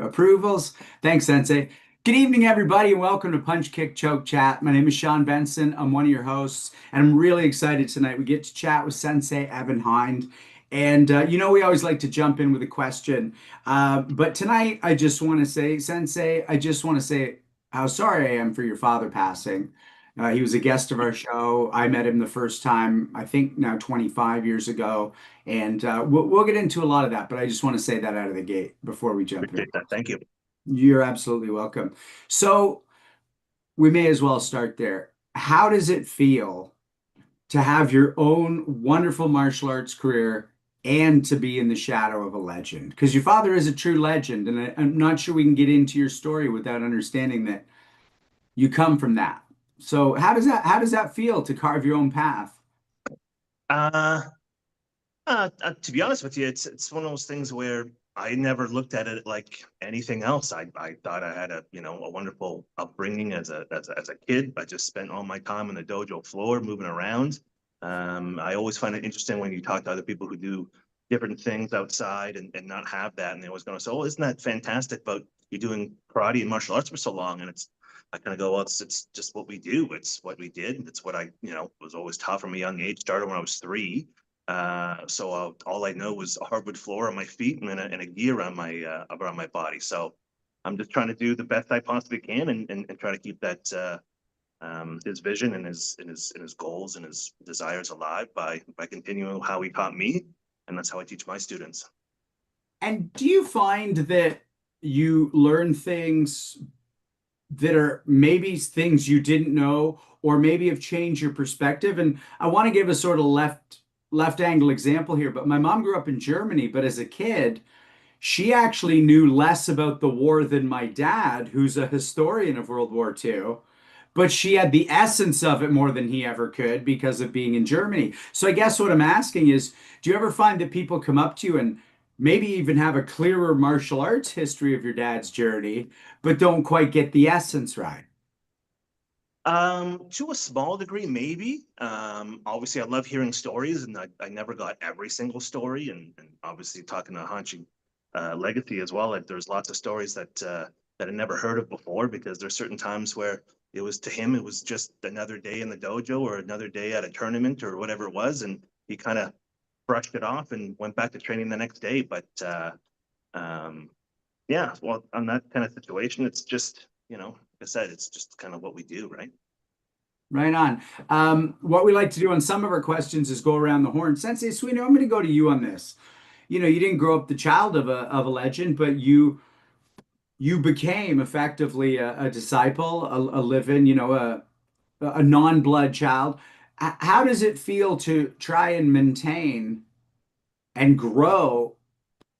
approvals. Thanks, Sensei. Good evening, everybody, and welcome to Punch Kick Choke Chat. My name is Sean Benson. I'm one of your hosts, and I'm really excited tonight. We get to chat with Sensei Evan Hind. And we always like to jump in with a question. But tonight, I just want to say, Sensei, I just want to say how sorry I am for your father passing. He was a guest of our show. I met him the first time, I think now 25 years ago. And we'll get into a lot of that, but I just want to say that out of the gate before we jump in. Appreciate that. Thank you. You're absolutely welcome. So we may as well start there. How does it feel to have your own wonderful martial arts career and to be in the shadow of a legend? Because your father is a true legend, and I'm not sure we can get into your story without understanding that you come from that. So how does that feel to carve your own path? Uh, to be honest with you, it's one of those things where I never looked at it like anything else. I thought I had a wonderful upbringing as a kid. I just spent all my time on the dojo floor moving around. I always find it interesting when you talk to other people who do different things outside and not have that, and they always going to say, "Oh, isn't that fantastic about you doing karate and martial arts for so long?" And I kind of go, "Well, it's just what we do. It's what we did. It's what I was always taught from a young age. Started when I was 3." So all I know was a hardwood floor on my feet and a gi around my body. So I'm just trying to do the best I possibly can and try to keep that his vision and his goals and his desires alive by continuing how he taught me, and that's how I teach my students. And do you find that you learn things that are maybe things you didn't know or maybe have changed your perspective? And I want to give a sort of left angle example here, but my mom grew up in Germany, but as a kid, she actually knew less about the war than my dad, who's a historian of World War II. But she had the essence of it more than he ever could because of being in Germany. So I guess what I'm asking is, do you ever find that people come up to you and maybe even have a clearer martial arts history of your dad's journey, but don't quite get the essence right? To a small degree, maybe. Obviously, I love hearing stories, and I never got every single story. And obviously, talking to Hanchi Legacy as well, like, there's lots of stories that I never heard of before because there's certain times where it was to him, it was just another day in the dojo or another day at a tournament or whatever it was, and he kind of brushed it off and went back to training the next day. But um, yeah, well, on that kind of situation, it's just, like I said, it's just kind of what we do, right? Right on. What we like to do on some of our questions is go around the horn. Sensei Suino, I'm going to go to you on this. You didn't grow up the child of a legend, but you became effectively a disciple, a living, a non-blood child. How does it feel to try and maintain and grow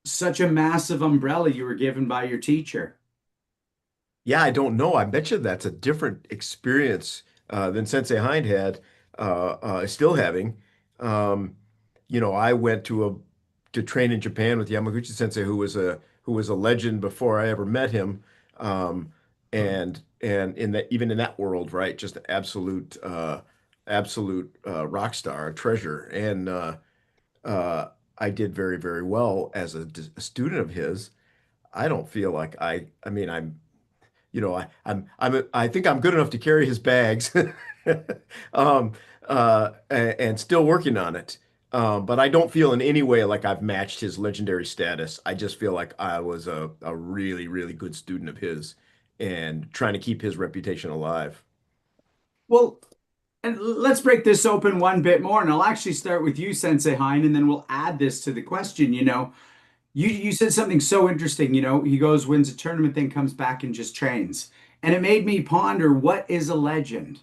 such a massive umbrella you were given by your teacher? Yeah, I don't know. I bet you that's a different experience than Sensei Hind had, still having. Um, I went to train in Japan with Yamaguchi Sensei, who was a legend before I ever met him, and in that even in that world, right, just an absolute rock star, a treasure, and I did very very well as a student of his. I don't feel like I mean, I think I'm good enough to carry his bags, um, and still working on it. But I don't feel in any way like I've matched his legendary status. I just feel like I was a really, really good student of his and trying to keep his reputation alive. Well, and let's break this open one bit more, and I'll actually start with you, Sensei Hein, and then we'll add this to the question. You said something so interesting. He goes, wins a tournament, then comes back and just trains, and it made me ponder what is a legend,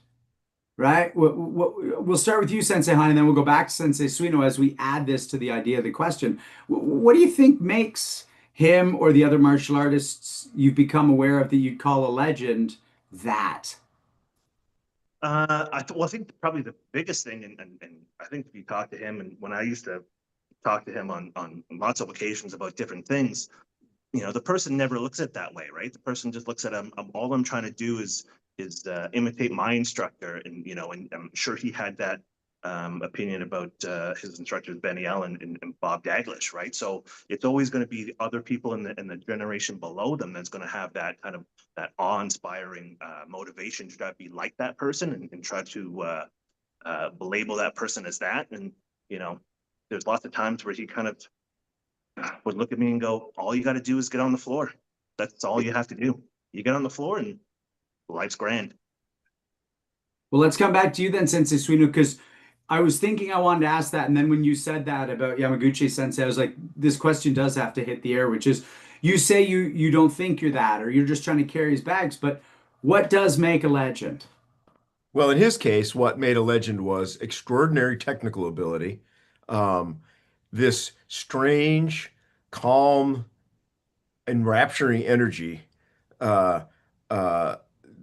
right? We'll start with you, Sensei Han, and then we'll go back to Sensei Suino as we add this to the idea of the question. What do you think makes him or the other martial artists you've become aware of that you'd call a legend that? Well, I think probably the biggest thing, and I think if you talk to him, and when I used to talk to him on lots of occasions about different things, the person never looks at it that way, right? The person just looks at all I'm trying to do is imitate my instructor, and and I'm sure he had that opinion about his instructors, Benny Allen and Bob Daglish, right? So it's always going to be other people in the generation below them that's going to have that kind of that awe-inspiring motivation to try to be like that person and try to label that person as that. And, you know, there's lots of times where he kind of would look at me and go, all you got to do is get on the floor. That's all you have to do. You get on the floor and life's grand. Well, let's come back to you then, Sensei Suino, because I was thinking I wanted to ask that, and then when you said that about Yamaguchi Sensei, I was like, this question does have to hit the air, which is, you say you don't think you're that, or you're just trying to carry his bags, but what does make a legend? Well, in his case, what made a legend was extraordinary technical ability, um, this strange, calm, enrapturing energy uh, uh,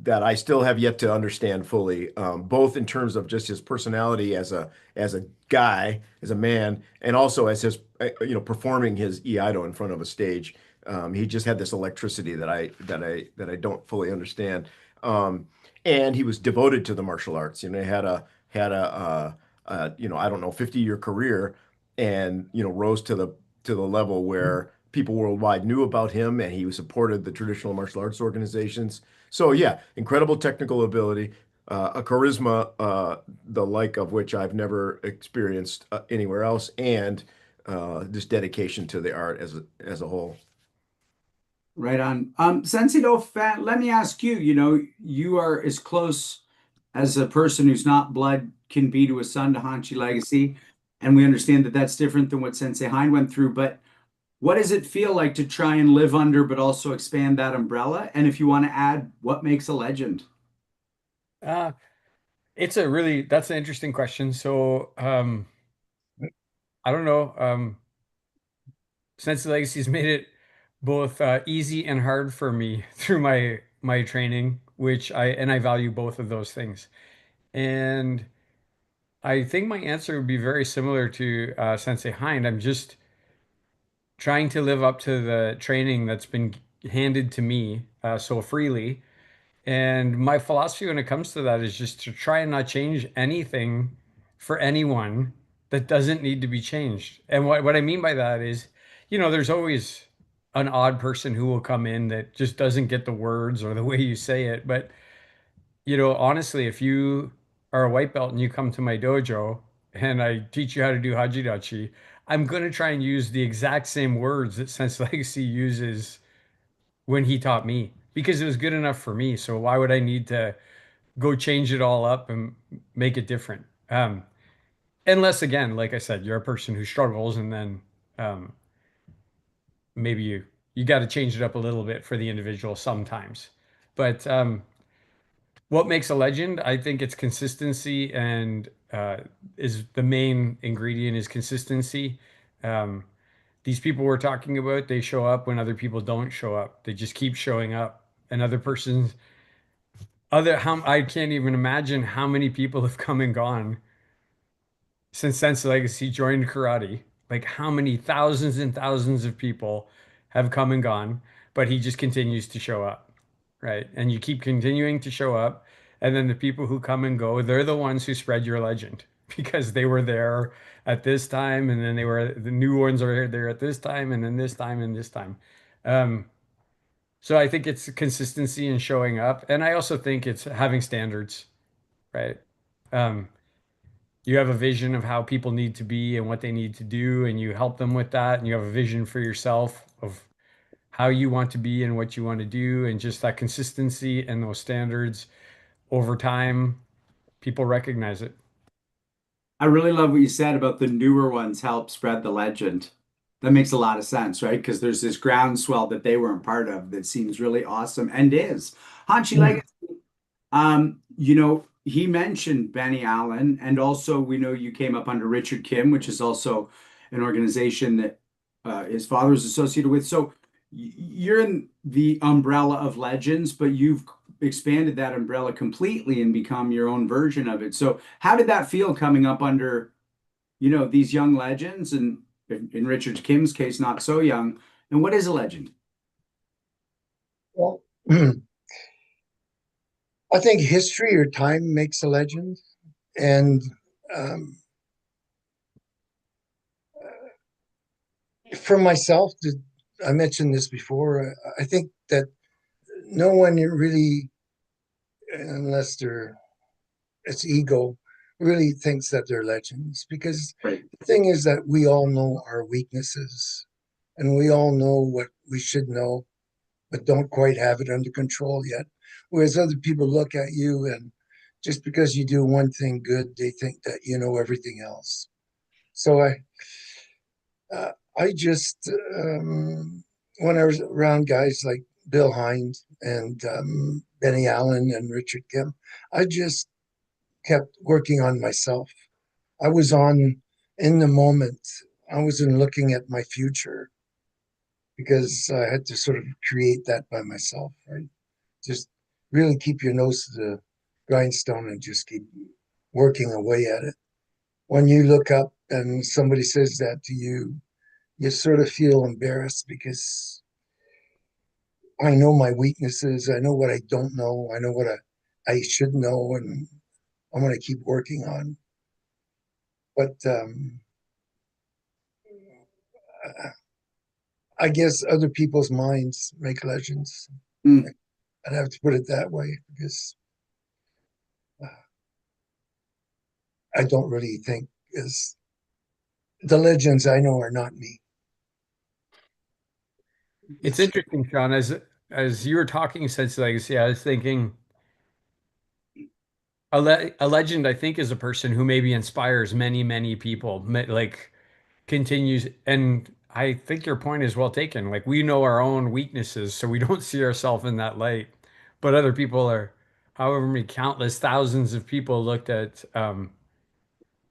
that I still have yet to understand fully, both in terms of just his personality as a guy, as a man, and also as his performing his Iaido in front of a stage. He just had this electricity that I don't fully understand. And he was devoted to the martial arts. You know, he had a I don't know, 50-year career, and rose to the level where people worldwide knew about him, and he supported the traditional martial arts organizations. So yeah, incredible technical ability, a charisma the like of which I've never experienced anywhere else, and this dedication to the art as a whole. Right on. Sensei Fan, let me ask you, you are as close as a person who's not blood can be to a son to Hanchi legacy. And we understand that that's different than what Sensei Hind went through. But what does it feel like to try and live under, but also expand that umbrella? And if you want to add, what makes a legend? Uh, that's an interesting question. So, I don't know. Sense of Legacy has made it both easy and hard for me through my training, which I value both of those things. And I think my answer would be very similar to Sensei Hind. I'm just trying to live up to the training that's been handed to me so freely. And my philosophy when it comes to that is just to try and not change anything for anyone that doesn't need to be changed. And what I mean by that is, there's always an odd person who will come in that just doesn't get the words or the way you say it. But, honestly, if you are a white belt and you come to my dojo and I teach you how to do Hajidachi, I'm going to try and use the exact same words that Sense Legacy uses when he taught me because it was good enough for me. So why would I need to go change it all up and make it different? Unless, again, like I said, you're a person who struggles, and then um, maybe you got to change it up a little bit for the individual sometimes. But what makes a legend? I think it's consistency, and is the main ingredient is consistency. Um, these people we're talking about, they show up when other people don't show up. They just keep showing up, and other persons, how I can't even imagine how many people have come and gone since Sense Legacy joined karate. Like how many thousands and thousands of people have come and gone, but he just continues to show up, right? And you keep continuing to show up, and then the people who come and go, they're the ones who spread your legend because they were there at this time, and then the new ones are there at this time, and then this time and this time. Um, so I think it's consistency and showing up, and I also think it's having standards, right? Um, you have a vision of how people need to be and what they need to do, and you help them with that, and you have a vision for yourself of how you want to be and what you want to do, and just that consistency and those standards over time, people recognize it. I really love what you said about the newer ones help spread the legend. That makes a lot of sense, right? Because there's this groundswell that they weren't part of that seems really awesome and is. Hanshi Legacy, he mentioned Benny Allen, and also we know you came up under Richard Kim, which is also an organization that his father was associated with. So you're in the umbrella of legends, but you've expanded that umbrella completely and become your own version of it. So how did that feel coming up under, these young legends, and in Richard Kim's case, not so young? And what is a legend? Well, I think history or time makes a legend. And um, for myself, I mentioned this before. I think that no one really, unless it's ego, really thinks that they're legends, because Right. the thing is that we all know our weaknesses and we all know what we should know, but don't quite have it under control yet. Whereas other people look at you, and just because you do one thing good, they think that you know everything else. So I just, when I was around guys like Bill Hind and Benny Allen and Richard Kim, I just kept working on myself. I was on in the moment. I wasn't looking at my future because I had to sort of create that by myself, right? Just really keep your nose to the grindstone and just keep working away at it. When you look up and somebody says that to you, you sort of feel embarrassed because I know my weaknesses. I know what I don't know. I know what I should know, and I'm going to keep working on. But I guess other people's minds make legends. Mm. I'd have to put it that way because uh, I don't really think is the legends I know are not me. It's It's interesting, Sean, as you were talking Sense Legacy, I was thinking a legend, I think, is a person who maybe inspires many, many people, like continues. And I think your point is well taken. Like we know our own weaknesses, so we don't see ourselves in that light. But other people are, however many countless thousands of people looked at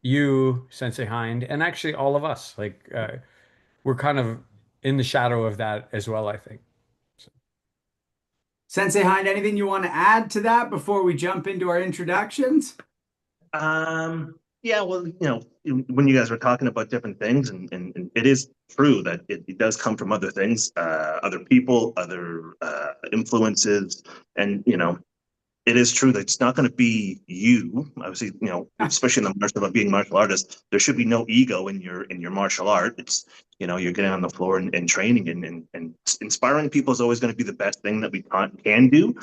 you, Sensei Hind, and actually all of us. Like we're kind of in the shadow of that as well, I think. So. Sensei Hind, anything you want to add to that before we jump into our introductions? Yeah, well, when you guys were talking about different things, and it is true that it does come from other things, other people, other influences, and it is true that it's not going to be you. Obviously, especially in the being martial artist, there should be no ego in your martial art. It's you're getting on the floor and training and inspiring people is always going to be the best thing that we can do.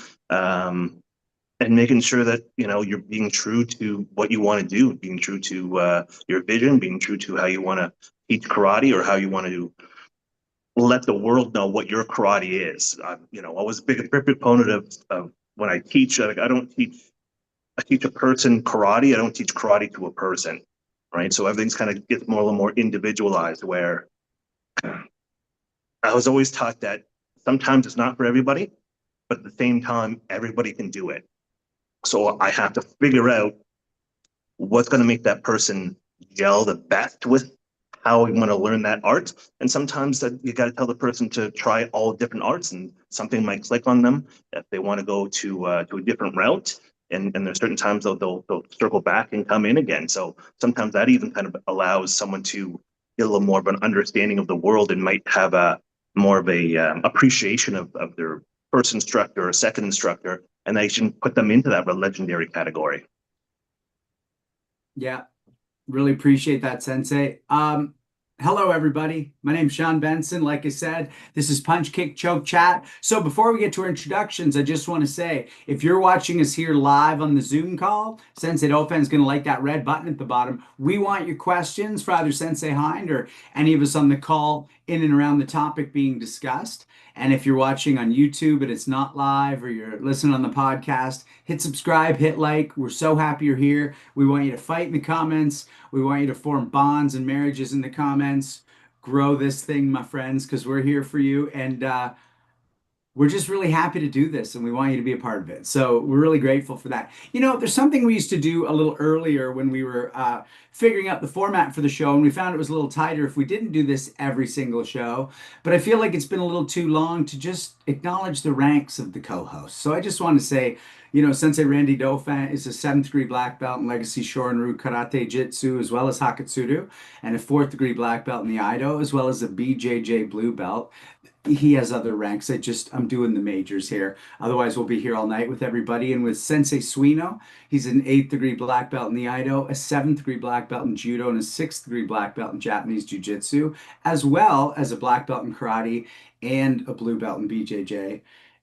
And making sure that you're being true to what you want to do, being true to your vision, being true to how you want to teach karate or how you want to let the world know what your karate is. I was a big proponent of when I teach. Like, I don't teach. I teach a person karate. I don't teach karate to a person, right? So everything's kind of gets more a little more individualized. Where I was always taught that sometimes it's not for everybody, but at the same time, everybody can do it. So I have to figure out what's going to make that person gel the best with how we want to learn that art. And sometimes that you got to tell the person to try all different arts, and something might click on them if they want to go to a different route. And there's certain times they'll circle back and come in again. So sometimes that even kind of allows someone to get a little more of an understanding of the world and might have a more of a appreciation of their first instructor or second instructor, and they can put them into that legendary category. Yeah, really appreciate that, Sensei. Hello, everybody. My name's Sean Benson. Like I said, this is Punch, Kick, Choke, Chat. So before we get to our introductions, I just want to say, if you're watching us here live on the Zoom call, Sensei Dauphin is going to like that red button at the bottom. We want your questions for either Sensei Hind or any of us on the call in and around the topic being discussed. And if you're watching on YouTube and it's not live, or you're listening on the podcast, hit subscribe, hit like. We're so happy you're here. We want you to fight in the comments. We want you to form bonds and marriages in the comments. Grow this thing, my friends, because we're here for you. And we're just really happy to do this, and we want you to be a part of it. So we're really grateful for that. There's something we used to do a little earlier when we were figuring out the format for the show, and we found it was a little tighter if we didn't do this every single show. But I feel like it's been a little too long to just acknowledge the ranks of the co-hosts. So I just want to say, Sensei Randy Dauphin is a 7th degree black belt in Legacy Shorin-ryu Karate Jitsu, as well as Hakatsudo, and a 4th degree black belt in the Ido, as well as a BJJ blue belt. he has other ranks. I'm doing the majors here. Otherwise, we'll be here all night with everybody. And with Sensei Suino, he's an 8th degree black belt in the Aido, a 7th degree black belt in Judo, and a 6th degree black belt in Japanese Jiu-Jitsu, as well as a black belt in Karate and a blue belt in BJJ.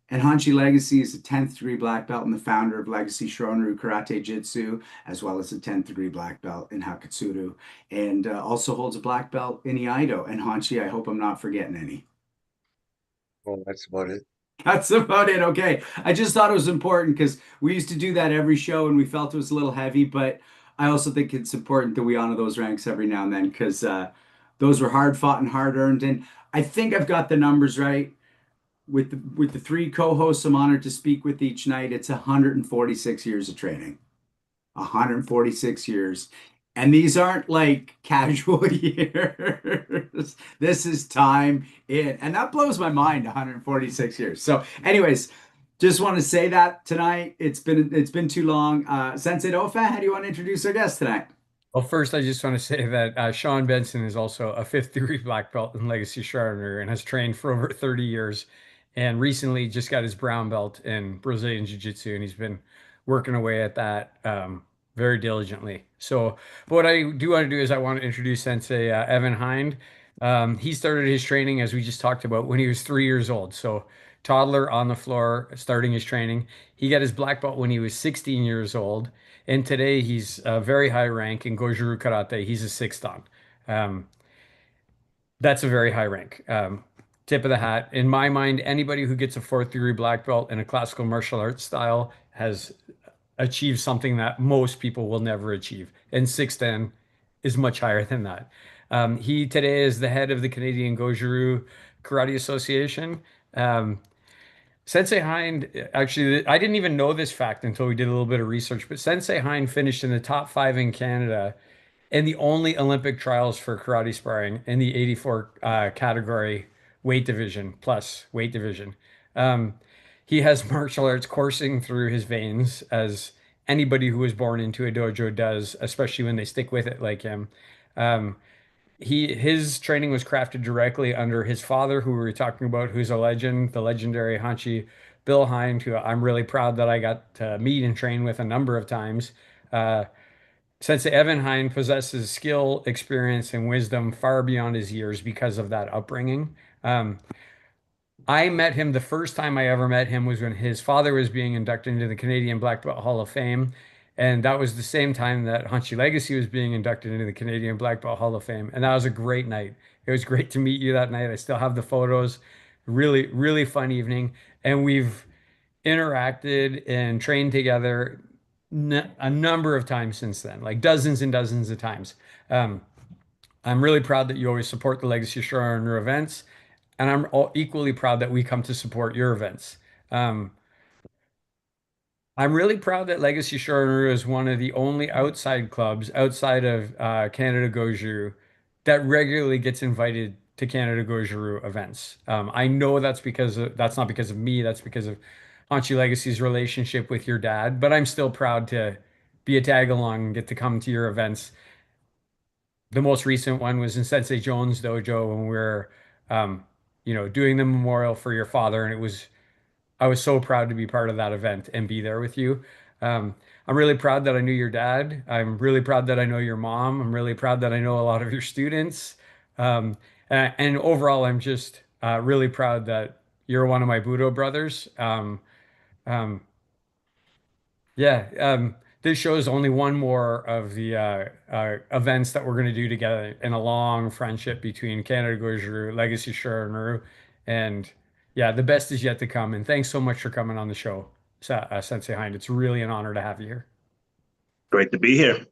And Hanshi Legacy is a 10th degree black belt and the founder of Legacy Shorinryu Karate Jitsu, as well as a 10th degree black belt in Hakutsuru, and also holds a black belt in Iaido. And Hanshi, I hope I'm not forgetting any. Well, that's about it. That's about it. Okay. I just thought it was important because we used to do that every show and we felt it was a little heavy, but I also think it's important that we honor those ranks every now and then because those were hard fought and hard earned. And I think I've got the numbers right. With the three co-hosts I'm honored to speak with each night, it's 146 years of training. 146 years. And these aren't like casual years. This is time in. And that blows my mind, 146 years. So, anyways, just want to say that tonight. It's been too long. Sensei Dofa, how do you want to introduce our guest tonight? Well, first, I just want to say that Sean Benson is also a 5th degree black belt in Legacy Charter and has trained for over 30 years and recently just got his brown belt in Brazilian Jiu-Jitsu, and he's been working away at that very diligently. So, what I do want to do is I want to introduce Sensei Evan Hind. He started his training, as we just talked about, when he was 3 years old. So, toddler on the floor, starting his training. He got his black belt when he was 16 years old. And today he's a very high rank in Goju Karate. He's a 6th dan. Um, that's a very high rank. Tip of the hat. In my mind, anybody who gets a 4th degree black belt in a classical martial arts style has achieved something that most people will never achieve. And 6th dan is much higher than that. He today is the head of the Canadian Goju Karate Association. Sensei Hind, actually, I didn't even know this fact until we did a little bit of research, but Sensei Hind finished in the top 5 in Canada in the only Olympic trials for karate sparring in the 84 category weight division, plus weight division. Um, he has martial arts coursing through his veins, as anybody who was born into a dojo does, especially when they stick with it like him. Um, his training was crafted directly under his father, who we were talking about, who's a legend, the legendary Hanshi Bill Hind, who I'm really proud that I got to meet and train with a number of times. Uh, Sensei Evan Hind possesses skill, experience, and wisdom far beyond his years because of that upbringing. I met him the first time I ever met him was when his father was being inducted into the Canadian Black Belt Hall of Fame. And that was the same time that Hanshi Legacy was being inducted into the Canadian Black Belt Hall of Fame. And that was a great night. It was great to meet you that night. I still have the photos. Really, really fun evening. And we've interacted and trained together a number of times since then, like dozens and dozens of times. Um, I'm really proud that you always support the Legacy Shore and your events, and I'm equally proud that we come to support your events. Um, I'm really proud that Legacy Shore is one of the only outside clubs outside of Canada Goju that regularly gets invited to Canada Goju events. I know that's not because of me. That's because of Hanchi Legacy's relationship with your dad. But I'm still proud to be a tag along and get to come to your events. The most recent one was in Sensei Jones' dojo when we were, um, doing the memorial for your father, and I was so proud to be part of that event and be there with you. Um, I'm really proud that I knew your dad. I'm really proud that I know your mom. I'm really proud that I know a lot of your students. And overall, I'm just really proud that you're one of my Budo brothers. Um, yeah, this shows only one more of the events that we're going to do together in a long friendship between Canada Goju, Legacy Shore, and yeah, the best is yet to come. And thanks so much for coming on the show, Sensei Hind. It's really an honor to have you here. Great to be here.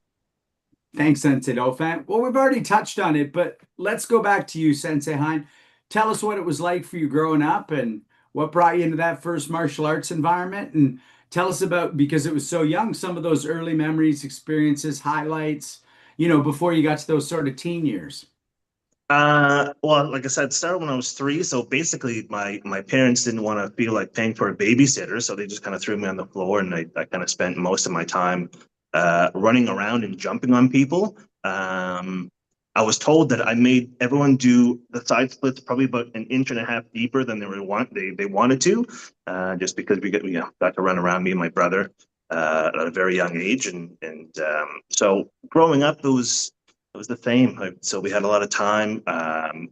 Thanks, Sensei Dofan. Well, we've already touched on it, but let's go back to you, Sensei Hind. Tell us what it was like for you growing up and what brought you into that first martial arts environment. And tell us about, because it was so young, some of those early memories, experiences, highlights, before you got to those sort of teen years. Well, like I said, it started when I was 3. So basically, my parents didn't want to feel like paying for a babysitter, so they just kind of threw me on the floor, and I kind of spent most of my time running around and jumping on people. I was told that I made everyone do the side splits probably about an inch and a half deeper than they wanted to, just because we got to run around, me and my brother, at a very young age, and so growing up it was the same. So we had a lot of time.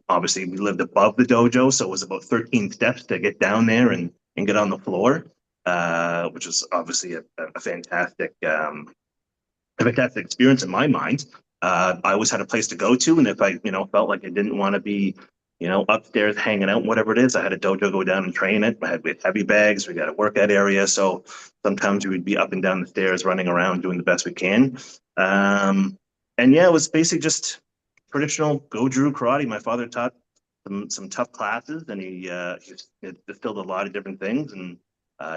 Obviously, we lived above the dojo, so it was about 13 steps to get down there and get on the floor, which was obviously a fantastic experience in my mind. I always had a place to go to, and if I, felt like I didn't want to be, upstairs hanging out, whatever it is, I had a dojo go down and train it. We had heavy bags. We got a workout area, so sometimes we would be up and down the stairs, running around, doing the best we can. And yeah, it was basically just traditional Go-Juru karate. My father taught some tough classes, and he distilled a lot of different things, and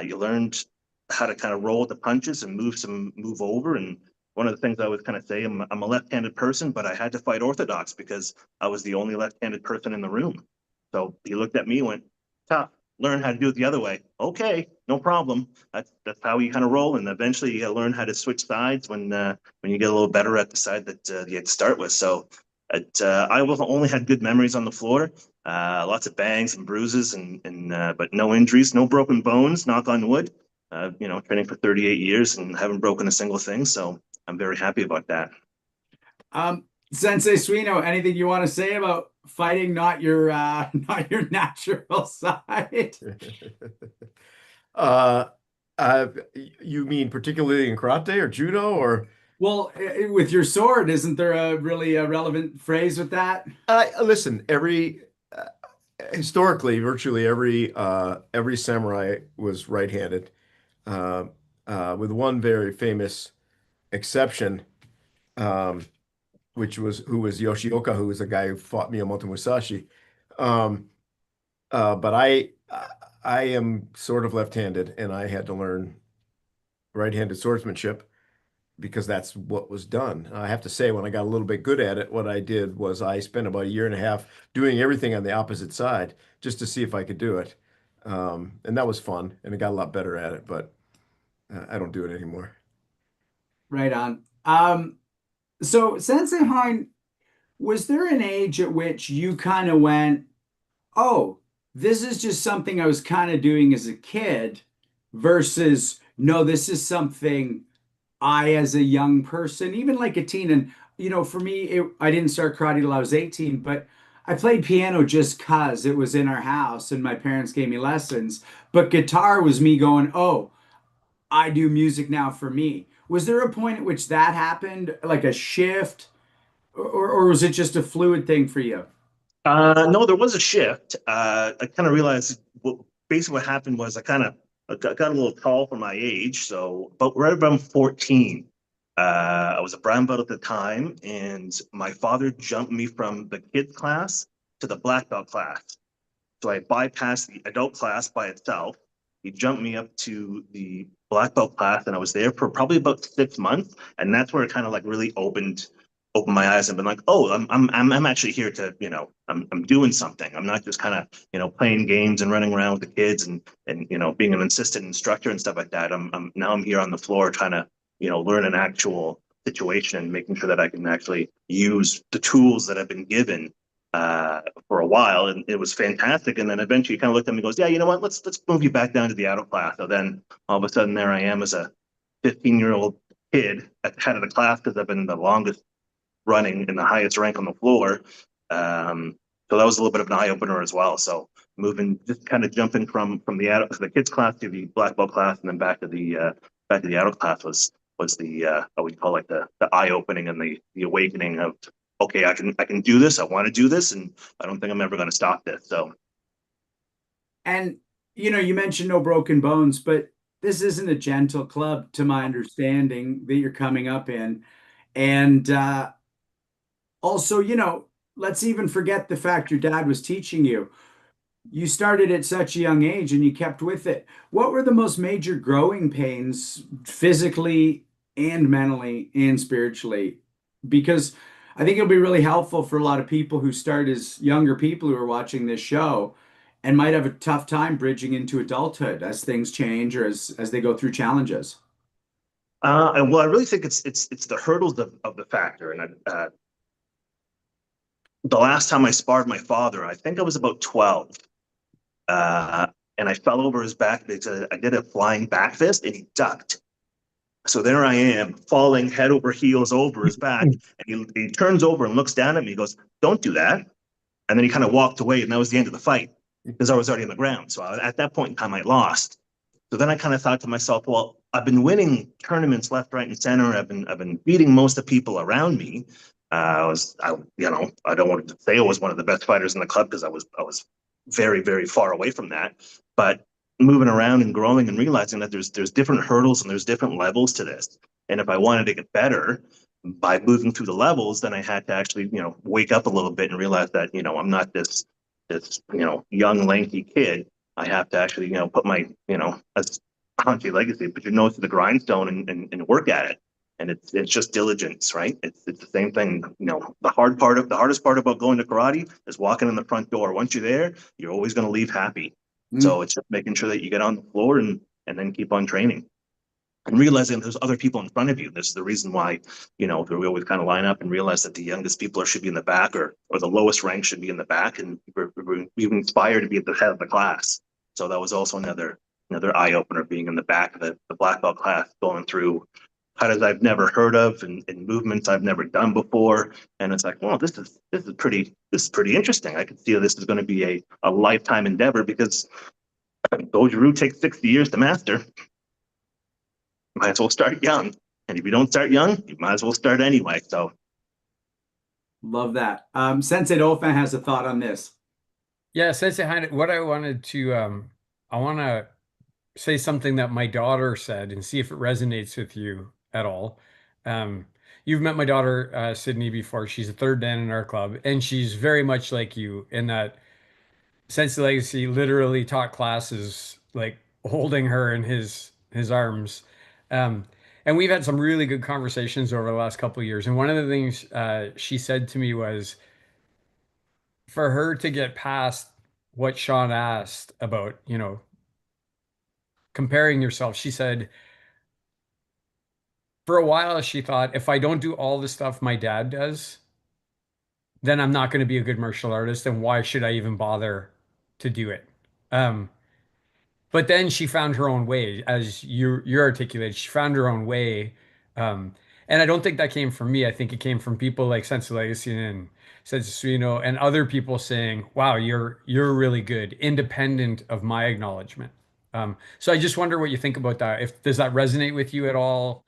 you learned how to kind of roll with the punches and move over. And one of the things I always kind of say, I'm a left-handed person, but I had to fight orthodox because I was the only left-handed person in the room. So he looked at me and went, tough, learn how to do it the other way. Okay, no problem. That's how you kind of roll. And eventually you got to learn how to switch sides when you get a little better at the side that you had to start with. So I only had good memories on the floor. Lots of bangs and bruises, and but no injuries, no broken bones, knock on wood. Training for 38 years and haven't broken a single thing. So I'm very happy about that. Sensei Suino, anything you want to say about fighting not your not your natural side? uh, you mean particularly in karate or judo or? Well, with your sword, isn't there a really relevant phrase with that? Listen, historically, virtually every samurai was right-handed, uh, with one very famous exception, um, who was Yoshioka, who was the guy who fought Miyamoto Musashi. Um, but I am sort of left-handed, and I had to learn right-handed swordsmanship because that's what was done. I have to say, when I got a little bit good at it, what I did was I spent about a year and a half doing everything on the opposite side just to see if I could do it. And that was fun, and I got a lot better at it, but I don't do it anymore. Right on. So Sensei Hind, was there an age at which you kind of went, oh, this is just something I was kind of doing as a kid versus no, this is something I, as a young person, even like a teen, and for me, I didn't start karate till I was 18, but I played piano just 'cause it was in our house and my parents gave me lessons. But guitar was me going, oh, I do music now for me. Was there a point at which that happened, like a shift, or was it just a fluid thing for you? No, there was a shift. I kind of realized basically what happened was I got a little tall for my age. So, but right around 14, I was a brown belt at the time, and my father jumped me from the kids class to the black belt class. So I bypassed the adult class by itself. He jumped me up to the black belt class, and I was there for probably about 6 months. And that's where it kind of like really opened my eyes and been like, oh, I'm actually here to, I'm doing something. I'm not just kind of, playing games and running around with the kids and being an assistant instructor and stuff like that. I'm here on the floor trying to, learn an actual situation and making sure that I can actually use the tools that I've been given for a while, and it was fantastic. And then eventually, he kind of looked at me and goes, "Yeah, you know what? Let's move you back down to the adult class." So then, all of a sudden, there I am as a 15-year-old kid at the head of the class because I've been the longest running in the highest rank on the floor. So that was a little bit of an eye opener as well. So moving, just kind of jumping from the kids class to the black belt class, and then back to the adult class was the what we call like the eye opening and the awakening of, okay, I can do this. I want to do this, and I don't think I'm ever going to stop this. So And you mentioned no broken bones, but this isn't a gentle club, to my understanding, that you're coming up in. And also, let's even forget the fact your dad was teaching you. You started at such a young age and you kept with it. What were the most major growing pains physically and mentally and spiritually? Because I think it'll be really helpful for a lot of people who start as younger people who are watching this show and might have a tough time bridging into adulthood as things change or as they go through challenges. well, I really think it's the hurdles of the factor, and the last time I sparred my father, I think I was about 12. Uh, and I fell over his back because I did a flying back fist and he ducked. So there I am, falling head over heels over his back. And he turns over and looks down at me. He goes, "Don't do that." And then he kind of walked away, and that was the end of the fight because I was already on the ground. So at that point in time, I lost. So then I kind of thought to myself, well, I've been winning tournaments left, right, and center. I've been beating most of the people around me. I don't want to say I was one of the best fighters in the club because I was very, very far away from that. But moving around and growing and realizing that there's different hurdles and there's different levels to this. And if I wanted to get better by moving through the levels, then I had to actually, wake up a little bit and realize that, I'm not this young, lanky kid. I have to actually, put my, as Hansi legacy, put your nose to the grindstone and work at it. And it's just diligence, right? It's the same thing. The hardest part about going to karate is walking in the front door. Once you're there, you're always going to leave happy. So it's just making sure that you get on the floor and then keep on training and realizing there's other people in front of you. This is the reason why, we always kind of line up and realize that the youngest people should be in the back or the lowest rank should be in the back. And we're inspired to be at the head of the class. So that was also another eye opener, being in the back of the black belt class, going through titles I've never heard of and movements I've never done before. And it's like, well, this is pretty interesting. I could see this is going to be a lifetime endeavor because Goju takes 60 years to master. Might as well start young. And if you don't start young, you might as well start anyway. So Love that. Sensei Dolphin has a thought on this. Yeah, Sensei Hind, what I wanted to I want to say something that my daughter said and see if it resonates with you at all. Um, you've met my daughter, Sydney, before. She's a third dan in our club, and she's very much like you in that Sensei Legacy literally taught classes like holding her in his arms. Um, and we've had some really good conversations over the last couple of years. And one of the things she said to me was for her to get past what Sean asked about, comparing yourself, she said for a while she thought if I don't do all the stuff my dad does, then I'm not going to be a good martial artist. And why should I even bother to do it? Um, but then she found her own way, as you're articulated. She found her own way, um, and I don't think that came from me. I think it came from people like Sensei Legacy and Sensei Suino and other people saying, "Wow, you're really good, independent of my acknowledgement." So I just wonder what you think about that. If does that resonate with you at all?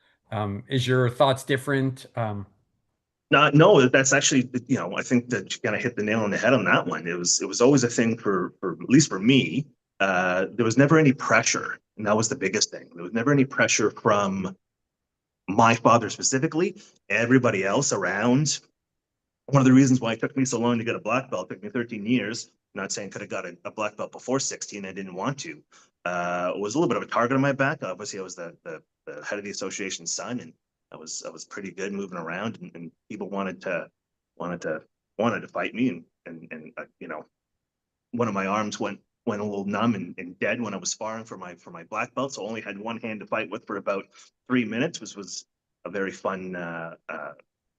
Is your thoughts different? no, that's actually, I think that you kind of hit the nail on the head on that one. It was always a thing for at least for me. There was never any pressure, and that was the biggest thing. There was never any pressure from my father specifically. Everybody else around. One of the reasons why it took me so long to get a black belt, it took me 13 years. I'm not saying could have got a black belt before 16. I didn't want to. It was a little bit of a target on my back. Obviously, I was the head of the association's son, and I was pretty good moving around, and people wanted to wanted to fight me, and one of my arms went a little numb and dead when I was sparring for my black belt, so I only had one hand to fight with for about 3 minutes, which was a very fun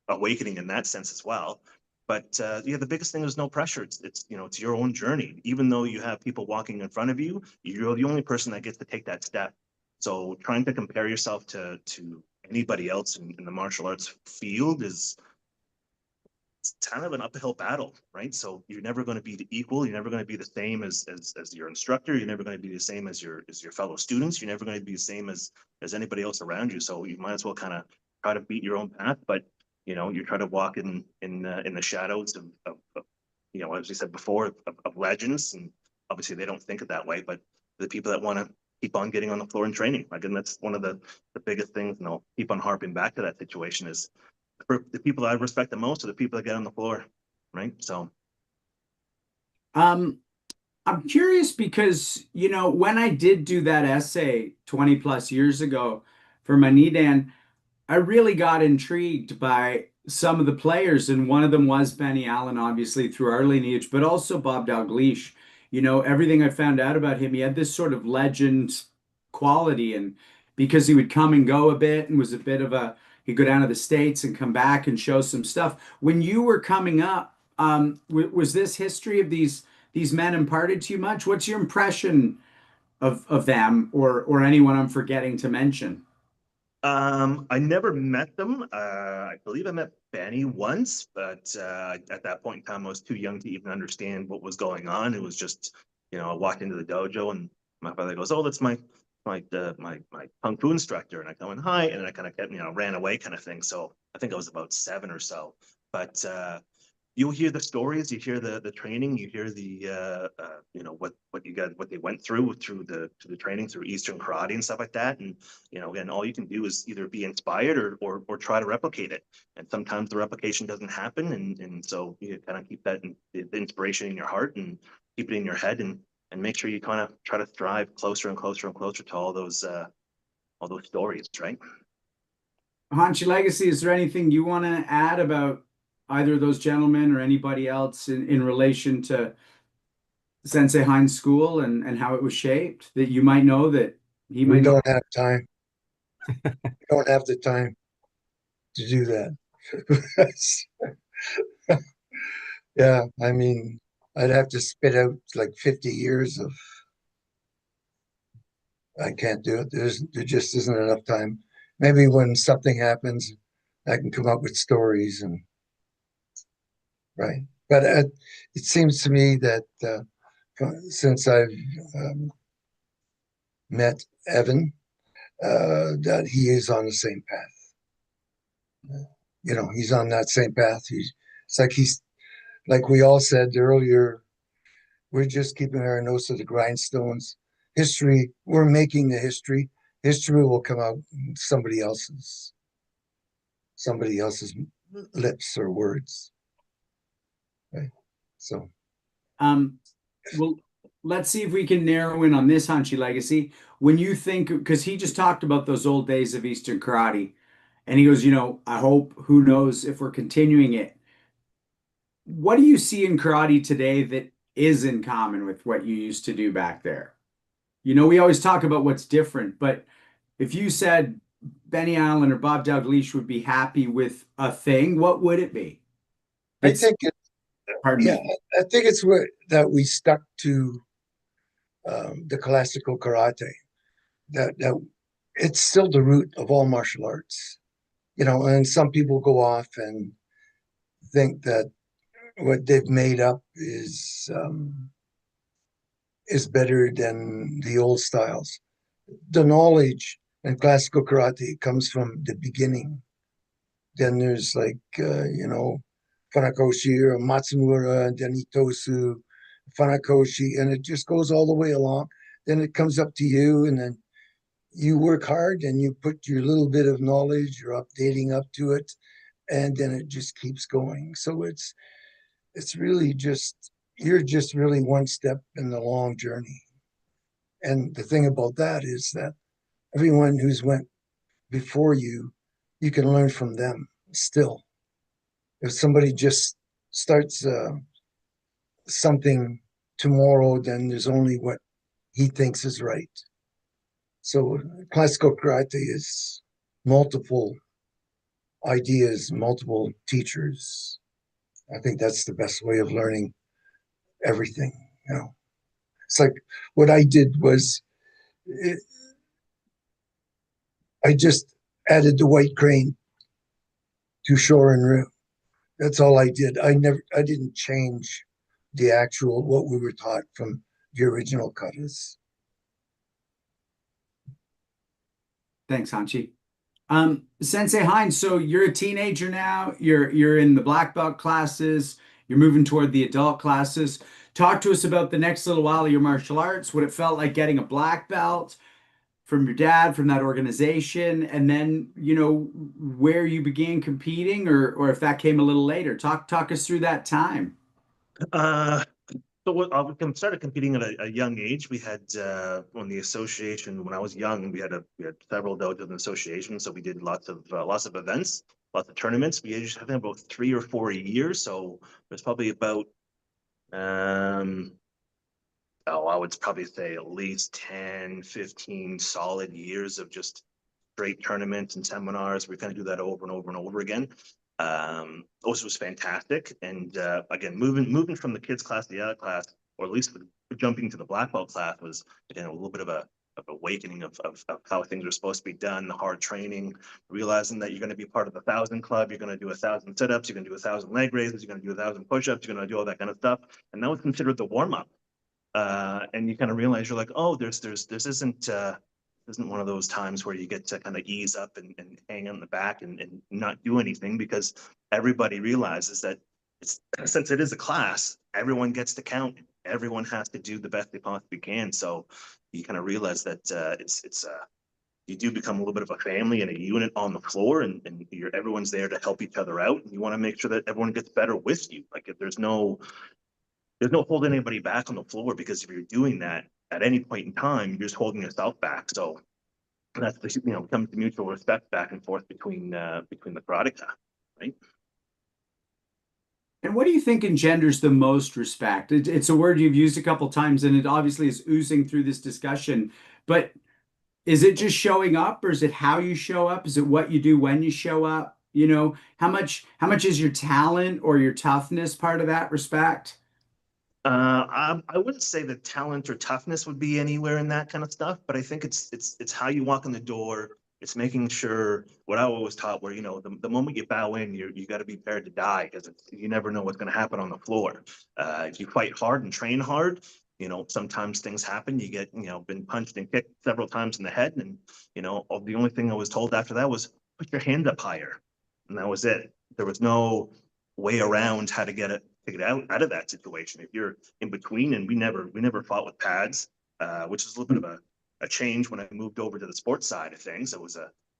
awakening in that sense as well. But yeah, the biggest thing is no pressure. It's your own journey. Even though you have people walking in front of you, you're the only person that gets to take that step. So trying to compare yourself to anybody else in the martial arts field is it's kind of an uphill battle, right? So you're never going to be the equal. You're never going to be the same as your instructor. You're never going to be the same as your fellow students. You're never going to be the same as anybody else around you. So you might as well kind of try to beat your own path, but you try to walk in the shadows of as we said before, of legends, and obviously they don't think it that way, but the people that want to keep on getting on the floor and training. Again, that's one of the biggest things, and I'll keep on harping back to that situation is for the people that I respect the most are the people that get on the floor, right? So Um, I'm curious because, when I did do that essay 20 plus years ago for my Nidan, I really got intrigued by some of the players, and one of them was Benny Allen, obviously through our lineage, but also Bob Dalgleish. Everything I found out about him, he had this sort of legend quality, and because he would come and go a bit and was a bit of a, he'd go down to the States and come back and show some stuff. When you were coming up, Was this history of these men imparted to you much? What's your impression of them or anyone I'm forgetting to mention? I never met them. I believe I met Benny once, but at that point in time, I was too young to even understand what was going on. It was just, I walked into the dojo and my father goes, "Oh, that's my kung fu instructor," and I go in, "Hi," and I kind of kept, ran away, kind of thing. So I think I was about 7 or so, but you'll hear the stories, you hear the training, you hear the what they went through the training through Eastern karate and stuff like that. And again, all you can do is either be inspired or try to replicate it. And sometimes the replication doesn't happen, and so you kind of keep the inspiration in your heart and keep it in your head, and make sure you kind of try to thrive closer and closer and closer to all those stories, right? Hanshi Legacy, is there anything you want to add about either of those gentlemen or anybody else in relation to Sensei Hind's school and how it was shaped that you might know that he We might know? don't have time. We don't have the time to do that. Yeah, I mean, I'd have to spit out like 50 years of, I can't do it. There just isn't enough time. Maybe when something happens, I can come up with stories and right. But it seems to me that since I've um, met Evan, that he is on the same path. He's on that same path. He's like we all said earlier. We're just keeping our nose to the grindstones. History, we're making the history. History will come out in somebody else's lips or words. Right. So Um, well, let's see if we can narrow in on this Hanshi Legacy. When you think, because he just talked about those old days of Eastern karate, and he goes, I hope, who knows if we're continuing it. What do you see in karate today that is in common with what you used to do back there? We always talk about what's different, but if you said Benny Allen or Bob Dalgleish would be happy with a thing, what would it be? I It's, think pardon yeah, me. I think it's that we stuck to the classical karate. That it's still the root of all martial arts. And some people go off and think that what they've made up is better than the old styles. The knowledge in classical karate comes from the beginning. Then there's like Funakoshi or Matsumura, and then Itosu, Funakoshi, and it just goes all the way along. Then it comes up to you, and then you work hard and you put your little bit of knowledge, you're updating up to it, and then it just keeps going. So it's really just you're just really one step in the long journey. And the thing about that is that everyone who's went before you can learn from them still. If somebody just starts something tomorrow, then there's only what he thinks is right. So classical karate is multiple ideas, multiple teachers. I think that's the best way of learning everything. It's like what I did was it, I just added the white crane to Shorin Ryu. That's all I did. I didn't change the actual what we were taught from the original katas. Thanks, Hanshi. Sensei Heinz, so you're a teenager now. You're in the black belt classes. You're moving toward the adult classes. Talk to us about the next little while of your martial arts, what it felt like getting a black belt from your dad, from that organization, and then, where you began competing or if that came a little later. Talk us through that time. Uh, So we started competing at a young age. We had on the association when I was young. We had several dojos in the association, so we did lots of events, lots of tournaments. We usually have about 3 or 4 a year. So there's probably about I would probably say at least 10, 15 solid years of just straight tournaments and seminars. We kind of do that over and over and over again. which was fantastic. And again, moving from the kids class to the other class, or at least jumping to the black belt class, was again a little bit of a awakening of how things are supposed to be done, the hard training, realizing that you're going to be part of the 1,000 club, you're going to do 1,000 sit-ups, you're going to do 1,000 leg raises, you're going to do 1,000 push-ups, you're going to do all that kind of stuff. And that was considered the warm-up. And you kind of realize you're like, oh, this isn't one of those times where you get to kind of ease up and hang on the back and not do anything, because everybody realizes that since it is a class, everyone gets to count. Everyone has to do the best they possibly can. So you kind of realize that you do become a little bit of a family and a unit on the floor, and everyone's there to help each other out. And you want to make sure that everyone gets better with you. Like, if there's no holding anybody back on the floor, because if you're doing that at any point in time, you're just holding yourself back. So that's comes to mutual respect back and forth between the karate class, right? And what do you think engenders the most respect? It's a word you've used a couple times, and it obviously is oozing through this discussion. But is it just showing up, or is it how you show up? Is it what you do when you show up? How much is your talent or your toughness part of that respect? I wouldn't say that talent or toughness would be anywhere in that kind of stuff, but I think it's how you walk in the door. It's making sure, what I always taught, where the moment you bow in, you got to be prepared to die, because you never know what's going to happen on the floor. If you fight hard and train hard, sometimes things happen. You get been punched and kicked several times in the head, and the only thing I was told after that was put your hand up higher, and that was it. There was no way around how to get it out of that situation. If you're in between, and we never fought with pads, which is a little bit of a change when I moved over to the sports side of things.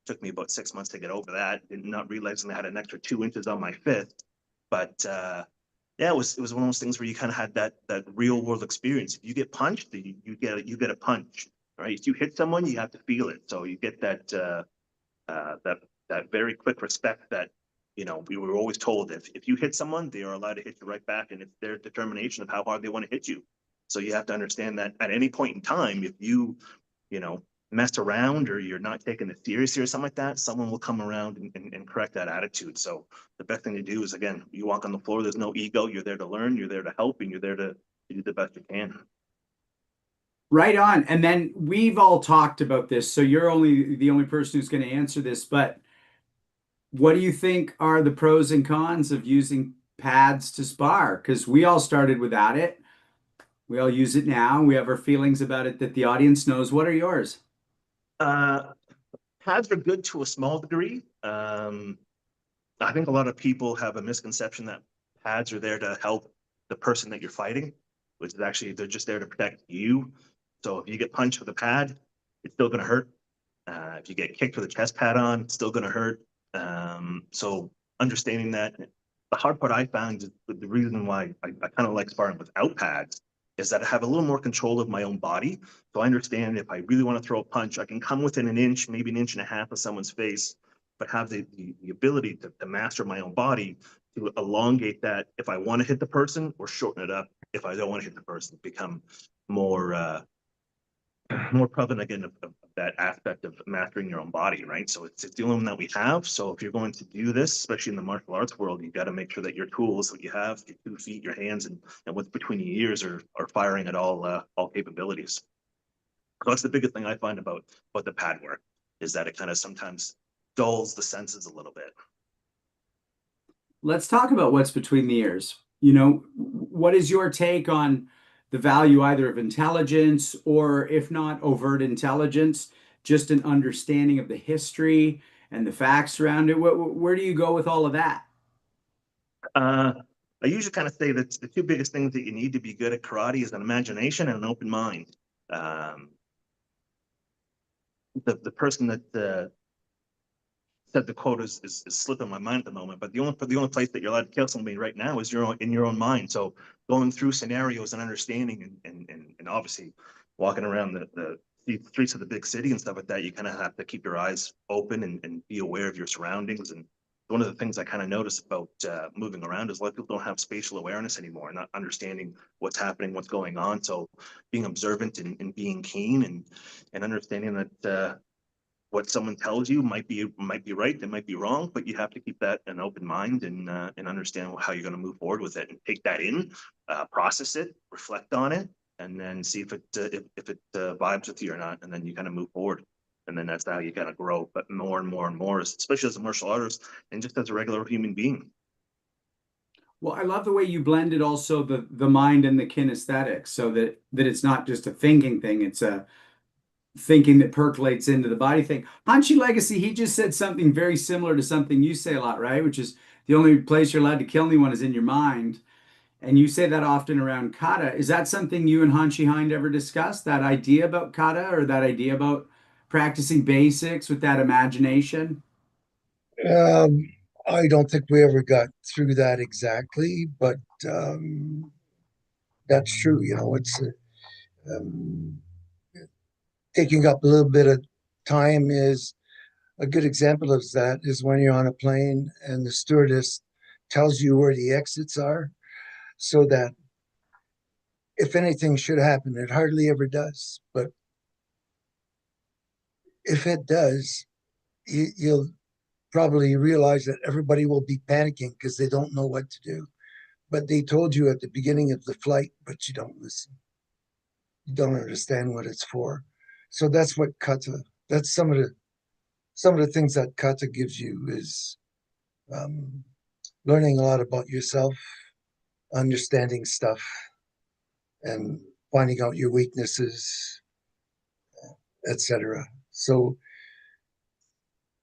Took me about 6 months to get over that, and not realizing I had an extra 2 inches on my fist. But yeah, it was one of those things where you kind of had that real world experience. If you get punched, you get a punch, right? If you hit someone, you have to feel it. So you get that very quick respect that we were always told, if you hit someone, they are allowed to hit you right back, and it's their determination of how hard they want to hit you. So you have to understand that at any point in time, if you mess around, or you're not taking it seriously or something like that, someone will come around and correct that attitude. So the best thing to do is, again, you walk on the floor, there's no ego. You're there to learn, you're there to help, and you're there to do the best you can. Right on. And then we've all talked about this, so you're the only person who's going to answer this, but what do you think are the pros and cons of using pads to spar? Because we all started without it. We all use it now. We have our feelings about it that the audience knows. What are yours? Uh, Pads are good to a small degree. I think a lot of people have a misconception that pads are there to help the person that you're fighting, which is actually, they're just there to protect you. So if you get punched with a pad, it's still going to hurt. If you get kicked with a chest pad on, it's still going to hurt. So understanding that, the hard part I found is the reason why I kind of like sparring without pads is that I have a little more control of my own body. So I understand if I really want to throw a punch, I can come within an inch, maybe an inch and a half of someone's face, but have the ability to master my own body to elongate that if I want to hit the person, or shorten it up if I don't want to hit the person. Become more more prevalent again of that aspect of mastering your own body, right? So it's the only one that we have. So if you're going to do this, especially in the martial arts world, you got to make sure that your tools that you have, your 2 feet, your hands, and what's between your ears are firing at all capabilities. So that's the biggest thing I find about the pad work, is that it kind of sometimes dulls the senses a little bit. Let's talk about what's between the ears. What is your take on the value either of intelligence, or if not overt intelligence, just an understanding of the history and the facts around it? Where do you go with all of that? I usually kind of say that the two biggest things that you need to be good at karate is an imagination and an open mind. The person that said the quote is slipping my mind at the moment, but the only place that you're allowed to kill somebody right now is in your own mind. So going through scenarios and understanding, and obviously walking around the streets of the big city and stuff like that, you kind of have to keep your eyes open and be aware of your surroundings. And one of the things I kind of notice about moving around is a lot of people don't have spatial awareness anymore, not understanding what's happening, what's going on. So being observant and being keen and understanding that what someone tells you might be right, it might be wrong, but you have to keep that an open mind and understand how you're going to move forward with it and take that in, process it, reflect on it, and then see if it vibes with you or not, and then you kind of move forward. And then that's how you kind of grow, but more and more and more, especially as a martial artist and just as a regular human being. Well, I love the way you blended also the mind and the kinesthetics, so that it's not just a thinking thing, it's a thinking that percolates into the body thing. Hanshi Legacy, he just said something very similar to something you say a lot, right? Which is the only place you're allowed to kill anyone is in your mind. And you say that often around kata. Is that something you and Hanshi Hind ever discussed? That idea about kata, or that idea about practicing basics with that imagination? Um, I don't think we ever got through that exactly, but um, that's true. It's um, taking up a little bit of time is a good example of that is when you're on a plane and the stewardess tells you where the exits are so that if anything should happen, it hardly ever does. But if it does, you'll probably realize that everybody will be panicking because they don't know what to do. But they told you at the beginning of the flight, but you don't listen. You don't understand what it's for. So that's what kata. That's some of the things that kata gives you is um, learning a lot about yourself, understanding stuff, and finding out your weaknesses, etc. So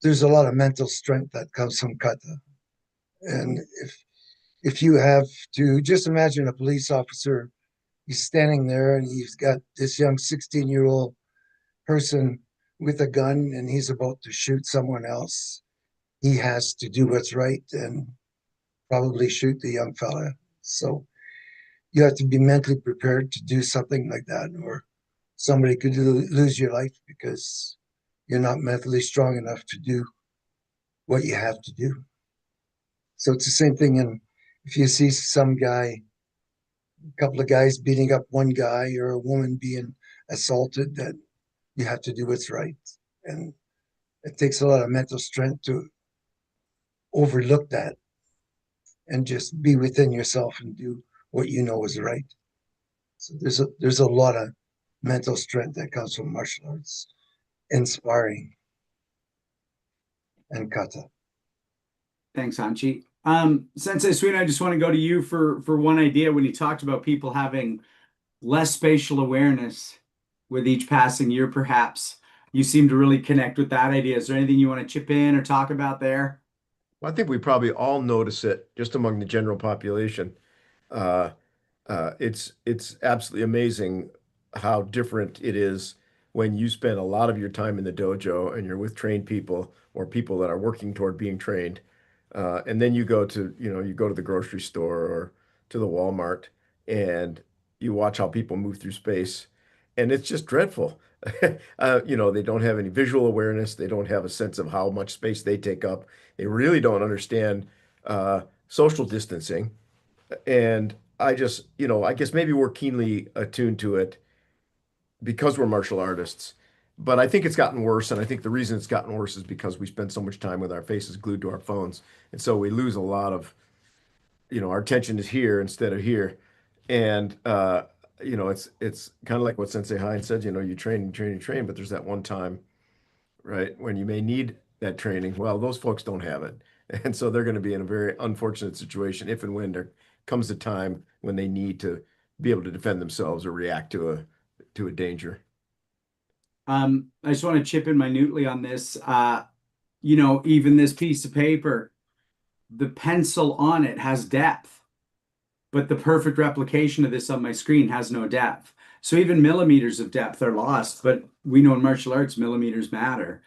there's a lot of mental strength that comes from kata. And if you have to just imagine a police officer, he's standing there and he's got this young 16-year-old person with a gun and he's about to shoot someone else. He has to do what's right and probably shoot the young fella. So you have to be mentally prepared to do something like that, or somebody could lose your life because you're not mentally strong enough to do what you have to do. So it's the same thing. And if you see some guy, a couple of guys beating up one guy or a woman being assaulted, that you have to do what's right. And it takes a lot of mental strength to overlook that and just be within yourself and do what you know is right. So there's a lot of mental strength that comes from martial arts, inspiring and kata. Thanks, Hanchi. Sensei Suino, I just want to go to you for one idea when you talked about people having less spatial awareness with each passing year, perhaps. You seem to really connect with that idea. Is there anything you want to chip in or talk about there? Well, I think we probably all notice it just among the general population. Uh, it's absolutely amazing how different it is when you spend a lot of your time in the dojo and you're with trained people or people that are working toward being trained. And then you go to the grocery store or to the Walmart and you watch how people move through space, and it's just dreadful. They don't have any visual awareness. They don't have a sense of how much space they take up. They really don't understand social distancing. And I guess maybe we're keenly attuned to it because we're martial artists. But I think it's gotten worse. And I think the reason it's gotten worse is because we spend so much time with our faces glued to our phones. And so we lose a lot of, our attention is here instead of here. And, it's kind of like what Sensei Hein said, you train, you train, you train, but there's that one time, right, when you may need that training. Well, those folks don't have it. And so they're going to be in a very unfortunate situation if and when there comes a time when they need to be able to defend themselves or react to a danger. I just want to chip in minutely on this. Even this piece of paper, the pencil on it has depth, but the perfect replication of this on my screen has no depth. So even millimeters of depth are lost, but we know in martial arts, millimeters matter.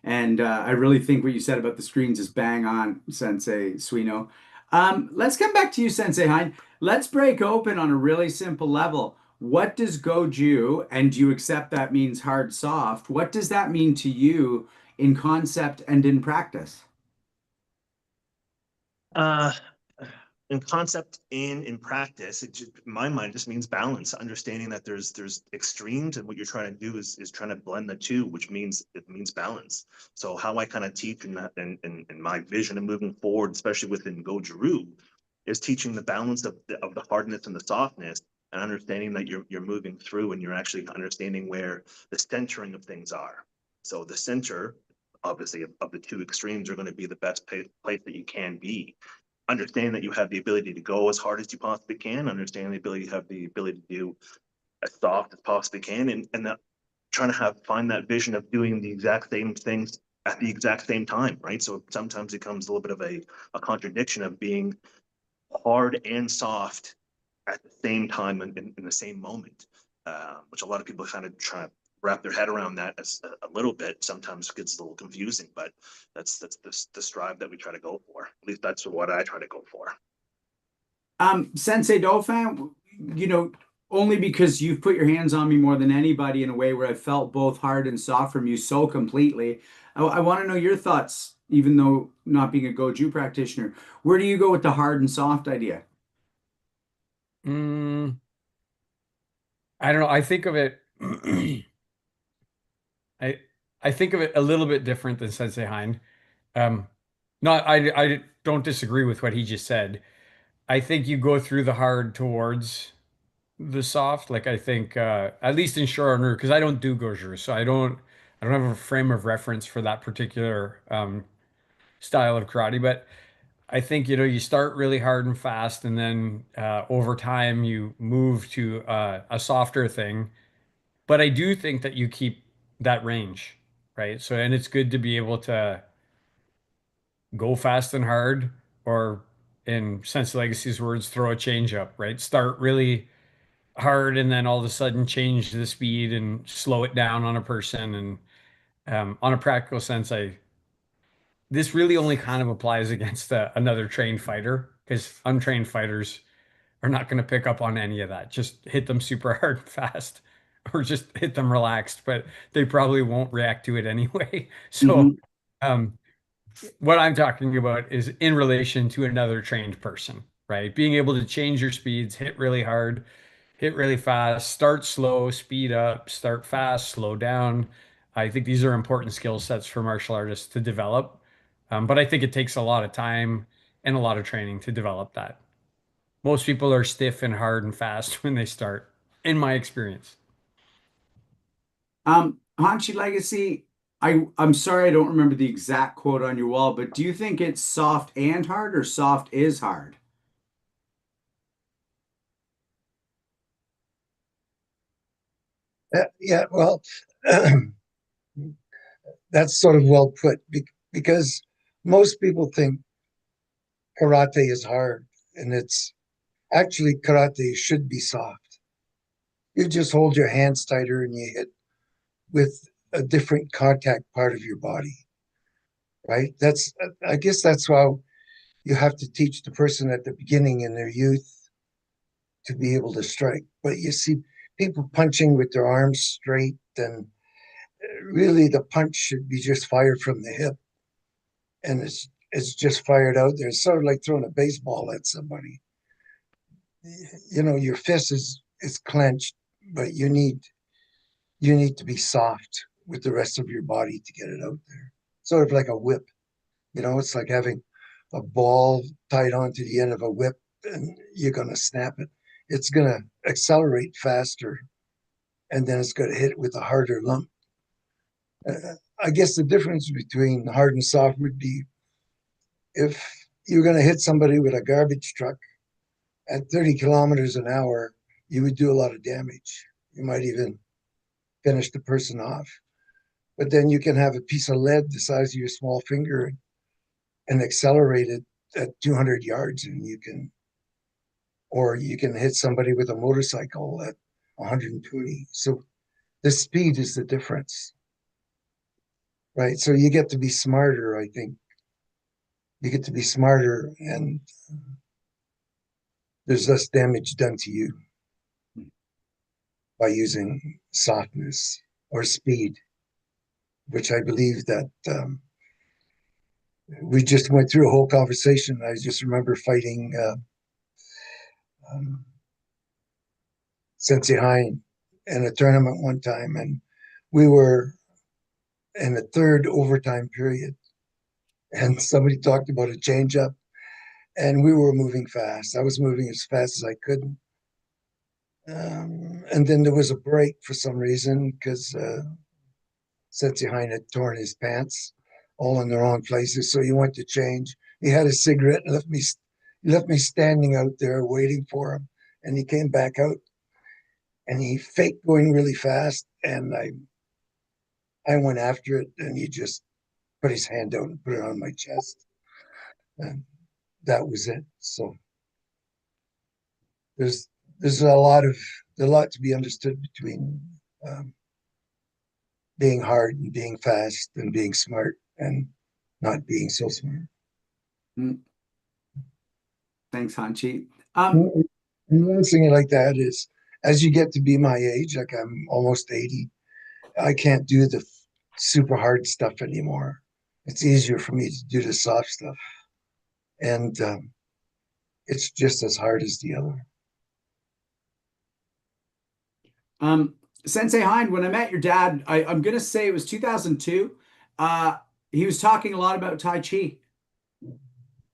And I really think what you said about the screens is bang on, Sensei Suino. Let's come back to you, Sensei Hein. Let's break open on a really simple level. What does Goju, and do you accept that means hard soft? What does that mean to you in concept and in practice? Uh, in concept and in practice, in my mind, just means balance, understanding that there's extremes, and what you're trying to do is trying to blend the two, which means it means balance. So how I kind of teach in that, in my vision of moving forward, especially within Goju-Ryu, is teaching the balance of the hardness and the softness, and understanding that you're moving through, and you're actually understanding where the centering of things are. So the center, obviously, of the two extremes are going to be the best place that you can be. Understand that you have the ability to go as hard as you possibly can, understand the ability to have the ability to do as soft as possibly can, and that trying to find that vision of doing the exact same things at the exact same time, right? So sometimes it comes a little bit of a contradiction of being hard and soft at the same time, in the same moment, which a lot of people kind of try to wrap their head around that as a little bit. Sometimes it gets a little confusing, but that's the strive that we try to go for. At least that's what I try to go for. Sensei Dauphin, only because you've put your hands on me more than anybody in a way where I felt both hard and soft from you so completely. I want to know your thoughts, even though not being a Goju practitioner. Where do you go with the hard and soft idea? Mm, I don't know. I think of it. I I think of it a little bit different than Sensei Hind. Um, not I don't disagree with what he just said. I think you go through the hard towards the soft. Like I think at least in Shorinru, because I don't do Goju, so I don't have a frame of reference for that particular style of karate. But I think you start really hard and fast, and then over time you move to a softer thing. But I do think that you keep that range, right? So, and it's good to be able to go fast and hard, or in Sense Legacy's words, throw a change up, right? Start really hard and then all of a sudden change the speed and slow it down on a person. And on a practical sense, this really only kind of applies against another trained fighter, because untrained fighters are not going to pick up on any of that. Just hit them super hard and fast, or just hit them relaxed, but they probably won't react to it anyway. So, Mhm. um, what I'm talking about is in relation to another trained person, right? Being able to change your speeds, hit really hard, hit really fast, start slow, speed up, start fast, slow down. I think these are important skill sets for martial artists to develop. But I think it takes a lot of time and a lot of training to develop that. Most people are stiff and hard and fast when they start, in my experience. Hanshi Legacy, I'm sorry I don't remember the exact quote on your wall, but do you think it's soft and hard or soft is hard? Yeah, well, that's sort of well put because most people think karate is hard, and it's actually karate should be soft. You just hold your hands tighter and you hit with a different contact part of your body, right? I guess that's how you have to teach the person at the beginning in their youth to be able to strike. But you see people punching with their arms straight, and really the punch should be just fired from the hip, and it's just fired out there. It's sort of like throwing a baseball at somebody. Your fist is clenched, but you need to be soft with the rest of your body to get it out there. Sort of like a whip. It's like having a ball tied onto the end of a whip, and you're going to snap it. It's going to accelerate faster, and then it's going to hit with a harder lump. I guess the difference between hard and soft would be if you're going to hit somebody with a garbage truck at 30 kilometers an hour, you would do a lot of damage. You might even finish the person off. But then you can have a piece of lead the size of your small finger and accelerate it at 200 yards, and or you can hit somebody with a motorcycle at 120. So the speed is the difference, right? So you get to be smarter, I think. You get to be smarter, and there's less damage done to you by using softness or speed, which I believe that we just went through a whole conversation. I just remember fighting um, Sensei Hind in a tournament one time, and we were in the third overtime period, and somebody talked about a change up, and we were moving fast. I was moving as fast as I could. And then there was a break for some reason because Sensei Hind had torn his pants all in the wrong places. So he went to change. He had a cigarette and left me standing out there waiting for him. And he came back out and he faked going really fast. And I went after it and he just put his hand out and put it on my chest. And that was it. So there's there's a lot to be understood between um, being hard and being fast and being smart and not being so smart. Mm. Thanks, Hanchi. And lancing it like that is, as you get to be my age, like I'm almost 80, I can't do the super hard stuff anymore. It's easier for me to do the soft stuff. And it's just as hard as the other. Um, Sensei Hind, when I met your dad, I'm gonna say it was 2002. Uh, he was talking a lot about Tai Chi.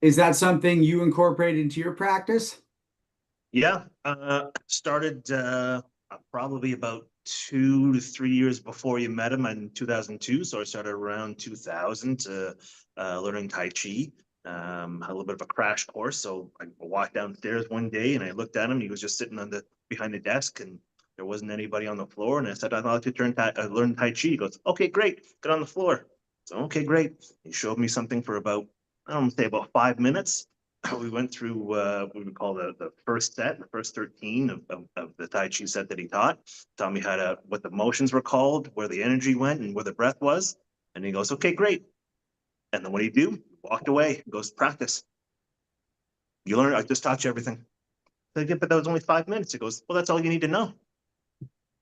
Is that something you incorporated into your practice? Yeah, started probably about 2 to 3 years before you met him in 2002. So I started around 2000 to learning Tai Chi. Had a little bit of a crash course. So I walked downstairs one day and I looked at him. He was just sitting on the behind the desk and there wasn't anybody on the floor. And I said, I'd like to learn Tai Chi. He goes, okay, great, get on the floor. So okay, great. He showed me something for about, I don't know, say about 5 minutes. We went through what we call the first set, the first 13 of the Tai Chi set that he taught me what the motions were called, where the energy went and where the breath was. And he goes, okay, great. And then what did he do? He walked away, goes, practice. You learn, I just taught you everything. I said, yeah, but that was only 5 minutes. He goes, well, that's all you need to know.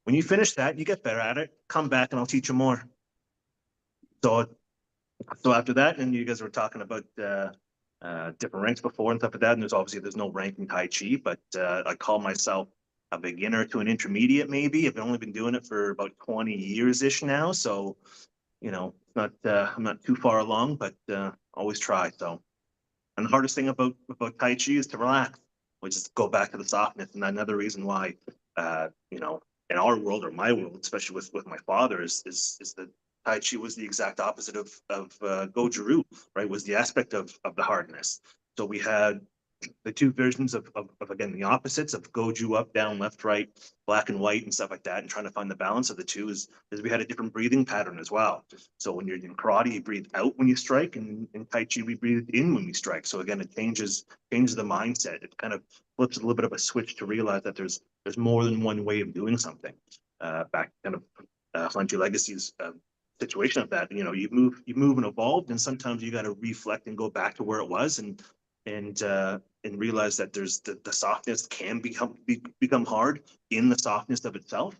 When you finish that, you get better at it, come back and I'll teach you more. So so after that, and you guys were talking about different ranks before and stuff like that. And there's no rank in Tai Chi, but I call myself a beginner to an intermediate. Maybe I've only been doing it for about 20 years ish now, so not I'm not too far along, but always try. So, and the hardest thing about Tai Chi is to relax, which is go back to the softness. And another reason why, in our world or my world, especially with my father, is that Tai Chi was the exact opposite of Goju-Ryu, right? Was the aspect of the hardness. So we had the two versions of again the opposites of Goju up, down, left, right, black and white, and stuff like that, and trying to find the balance of the two is we had a different breathing pattern as well. So when you're in karate, you breathe out when you strike, and in Tai Chi, we breathe in when we strike. So again, it changes the mindset. It kind of flips a little bit of a switch to realize that there's more than one way of doing something. Back kind of Hunter Legacy's situation of that. You move and evolved, and sometimes you got to reflect and go back to where it was and realize that there's the softness can become hard in the softness of itself.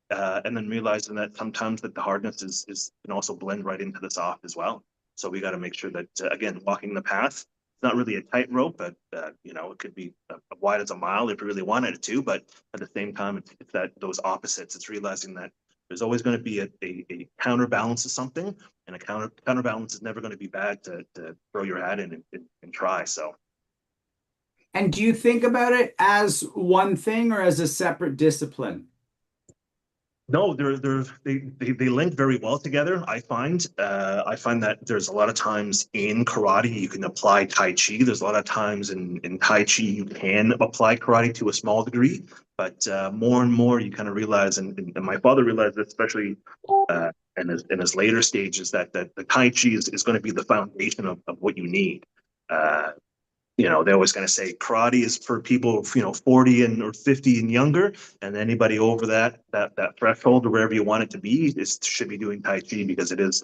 And then realizing that sometimes that the hardness is can also blend right into the soft as well. So we got to make sure that again, walking the path, it's not really a tightrope, but it could be wide as a mile if you really wanted it to. But at the same time, it's that those opposites. It's realizing that there's always going to be a counterbalance to something, and a counterbalance is never going to be bad to throw your hat in and try. So. And do you think about it as one thing or as a separate discipline? No, they link very well together. I find that there's a lot of times in karate you can apply Tai Chi. There's a lot of times in Tai Chi you can apply karate to a small degree, but more and more you kind of realize, and my father realized this, especially in his later stages, that the Tai Chi is going to be the foundation of what you need. They're always going to say karate is for people, 40 and or 50 and younger, and anybody over that threshold or wherever you want it to be should be doing Tai Chi because it is,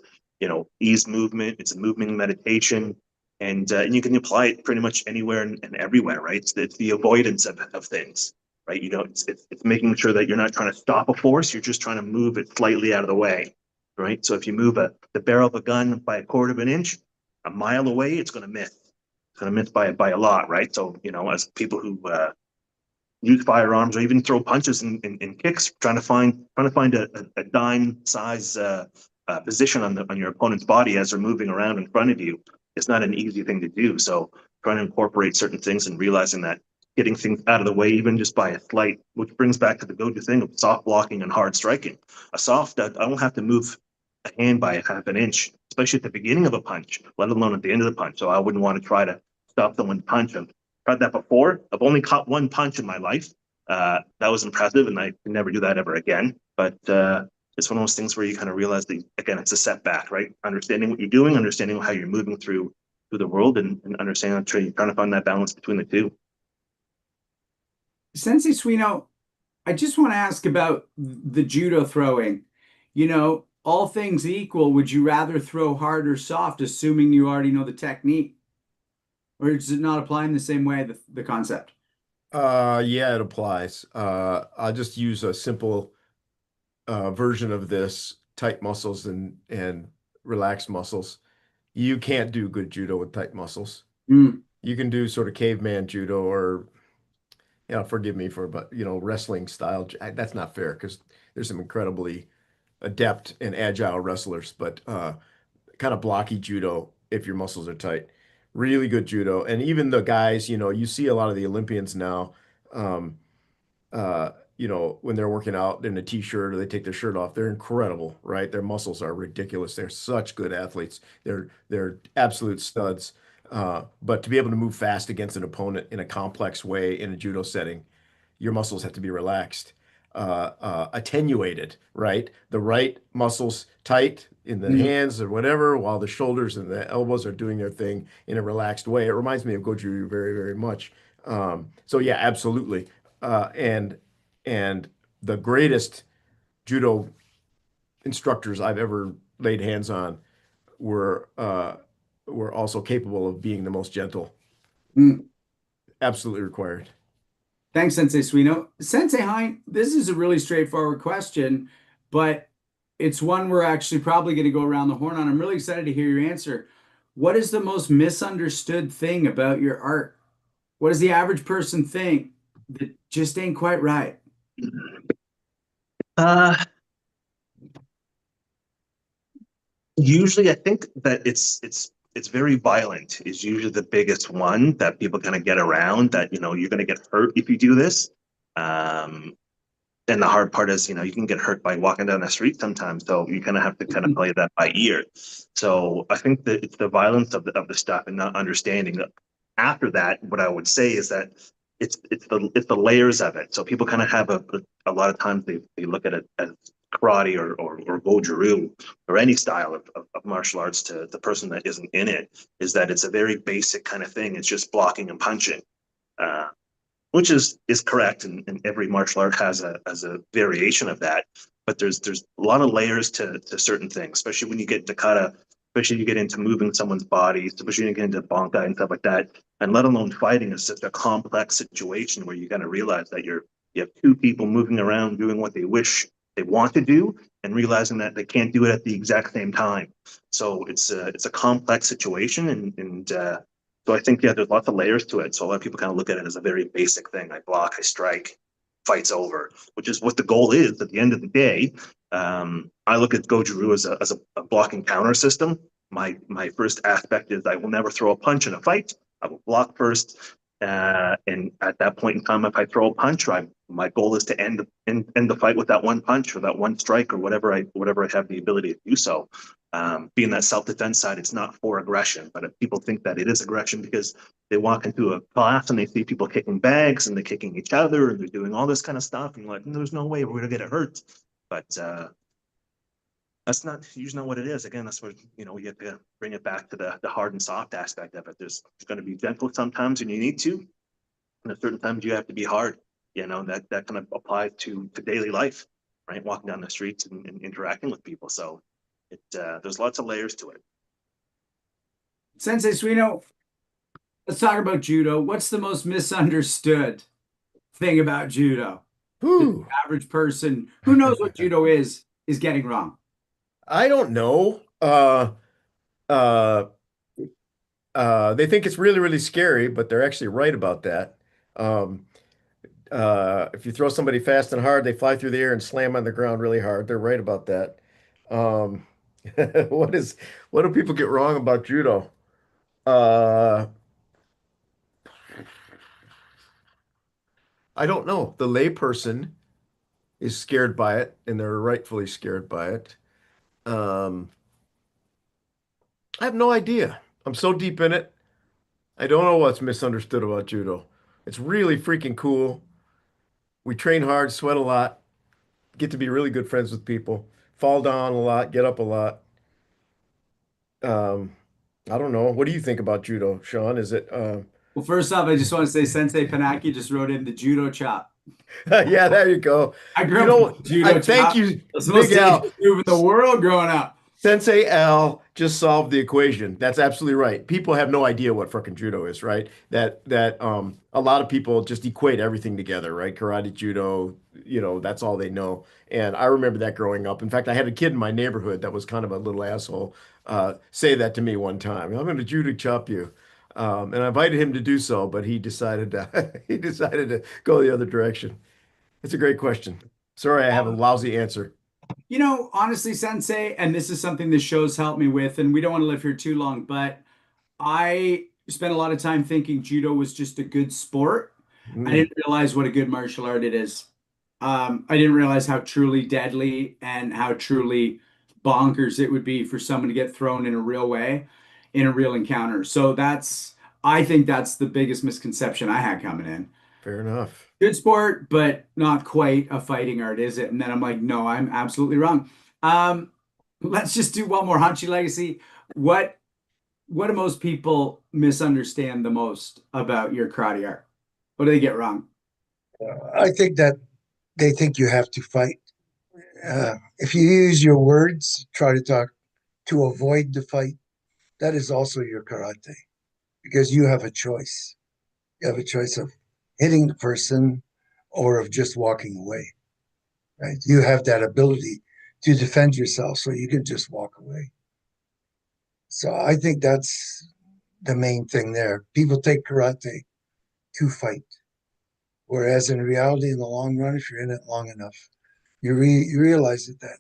ease movement. It's a movement meditation, and you can apply it pretty much anywhere and everywhere, right? It's the avoidance of things, right? It's making sure that you're not trying to stop a force. You're just trying to move it slightly out of the way, right? So if you move the barrel of a gun by 1/4 of an inch, a mile away, it's going to miss. Going to miss by a lot, right? So as people who use firearms or even throw punches and kicks, trying to find a dime size position on your opponent's body as they're moving around in front of you. It's not an easy thing to do. So trying to incorporate certain things and realizing that getting things out of the way, even just by a slight, which brings back to the go-to thing of soft blocking and hard striking. A soft, I don't have to move a hand by a half an inch, especially at the beginning of a punch, let alone at the end of the punch. So I wouldn't want to try to stop someone's punch. I've tried that before. I've only caught one punch in my life. That was impressive, and I can never do that ever again. But it's one of those things where you kind of realize that, again, it's a setback, right? Understanding what you're doing, understanding how you're moving through the world, and understanding trying to find that balance between the two. Sensei Suino, I just want to ask about the judo throwing. All things equal, would you rather throw hard or soft, assuming you already know the technique? Or does it not apply in the same way, the concept? Yeah, it applies. I'll just use a simple version of this: tight muscles and relaxed muscles. You can't do good judo with tight muscles. Mm, You can do sort of caveman judo or, forgive me for, but wrestling style. That's not fair because there's some incredibly adept and agile wrestlers, but kind of blocky judo if your muscles are tight. Really good judo. And even the guys, you see a lot of the Olympians now, um, when they're working out in a t-shirt or they take their shirt off, they're incredible, right? Their muscles are ridiculous. They're such good athletes. They're absolute studs. But to be able to move fast against an opponent in a complex way in a judo setting, your muscles have to be relaxed, attenuated, right? The right muscles tight in the mm. hands or whatever, while the shoulders and the elbows are doing their thing in a relaxed way. It reminds me of Goju very, very much. So yeah, absolutely. And the greatest judo instructors I've ever laid hands on were were also capable of being the most gentle. Mm. Absolutely required. Thanks, Sensei Suino. Sensei Hein, this is a really straightforward question, but it's one we're actually probably going to go around the horn on. I'm really excited to hear your answer. What is the most misunderstood thing about your art? What does the average person think that just ain't quite right? Uh, Usually, I think that it's very violent is usually the biggest one that people kind of get around, that you're going to get hurt if you do this. Um, and the hard part is, you can get hurt by walking down the street sometimes, so you kind of have to kind of play that by ear. So I think that it's the violence of the stuff and not understanding that. After that, what I would say is that it's the layers of it. So people kind of have a lot of times they look at it as karate or goju or any style of martial arts, to the person that isn't in it, is that it's a very basic kind of thing. It's just blocking and punching. Uh, which is correct, and every martial art has a variation of that. But there's a lot of layers to certain things, especially when you get to kata, especially when you get into moving someone's body, especially when you get into bankai and stuff like that. And let alone fighting is such a complex situation where you gotta realize that you have two people moving around doing what they wish they want to do, and realizing that they can't do it at the exact same time. So it's a complex situation, and so I think, yeah, there's lots of layers to it. So a lot of people kind of look at it as a very basic thing. I block, I strike, fight's over, which is what the goal is at the end of the day. I look at Goju as a blocking counter system. My first aspect is I will never throw a punch in a fight. I will block first. And at that point in time, if I throw a punch, my goal is to end the fight with that one punch or that one strike or whatever I have the ability to do so. Being that self-defense side, it's not for aggression, but if people think that it is aggression because they walk into a class and they see people kicking bags and they're kicking each other and they're doing all this kind of stuff, and you're like, there's no way we're gonna get hurt. But that's not usually not what it is. Again, that's where you have to bring it back to the hard and soft aspect of it. There's going to be gentle sometimes when you need to, and at certain times you have to be hard. That kind of applies to daily life, right? Walking down the streets and interacting with people. So there's lots of layers to it. Sensei Suino, let's talk about judo. What's the most misunderstood thing about judo that the Whew. average person who knows what judo is getting wrong? I don't know. Uh, they think it's really, really scary, but they're actually right about that. Um, If you throw somebody fast and hard, they fly through the air and slam on the ground really hard. They're right about that. Um, what is what do people get wrong about judo? Uh, I don't know. The layperson is scared by it, and they're rightfully scared by it. Um, I have no idea. I'm so deep in it. I don't know what's misunderstood about judo. It's really freaking cool. We train hard, sweat a lot, get to be really good friends with people, fall down a lot, get up a lot. Um, I don't know. What do you think about judo, Sean? Is it Well, first off, I just want to say Sensei Panaki just wrote in the judo chop. yeah, there you go. I grew You up know, with I judo thank chop. you, It's the most Big Al. dangerous move in the world growing up. Sensei Al just solved the equation. That's absolutely right. People have no idea what fucking judo is, right? That a lot of people just equate everything together, right? Karate, judo, that's all they know. And I remember that growing up. In fact, I had a kid in my neighborhood that was kind of a little asshole, say that to me one time. I'm going to judo chop you. And I invited him to do so, but he decided he decided to go the other direction. It's a great question. Sorry, I have a lousy answer. Honestly, Sensei, and this is something this show's helped me with, and we don't want to live here too long, but I spent a lot of time thinking judo was just a good sport. I Mm, didn't realize what a good martial art it is. I didn't realize how truly deadly and how truly bonkers it would be for someone to get thrown in a real way, in a real encounter. So I think that's the biggest misconception I had coming in. fair enough. Good sport, but not quite a fighting art, is it? And then I'm like, no, I'm absolutely wrong. Um, let's just do one more Hanchi Legacy. What what do most people misunderstand the most about your karate art? What do they get wrong? I think that they think you have to fight. If you use your words, try to talk to avoid the fight, that is also your karate because you have a choice. You have a choice of hitting the person or of just walking away, right? You have that ability to defend yourself, so you can just walk away. So I think that's the main thing there. People take karate to fight, whereas in reality, in the long run, if you're in it long enough, you realize that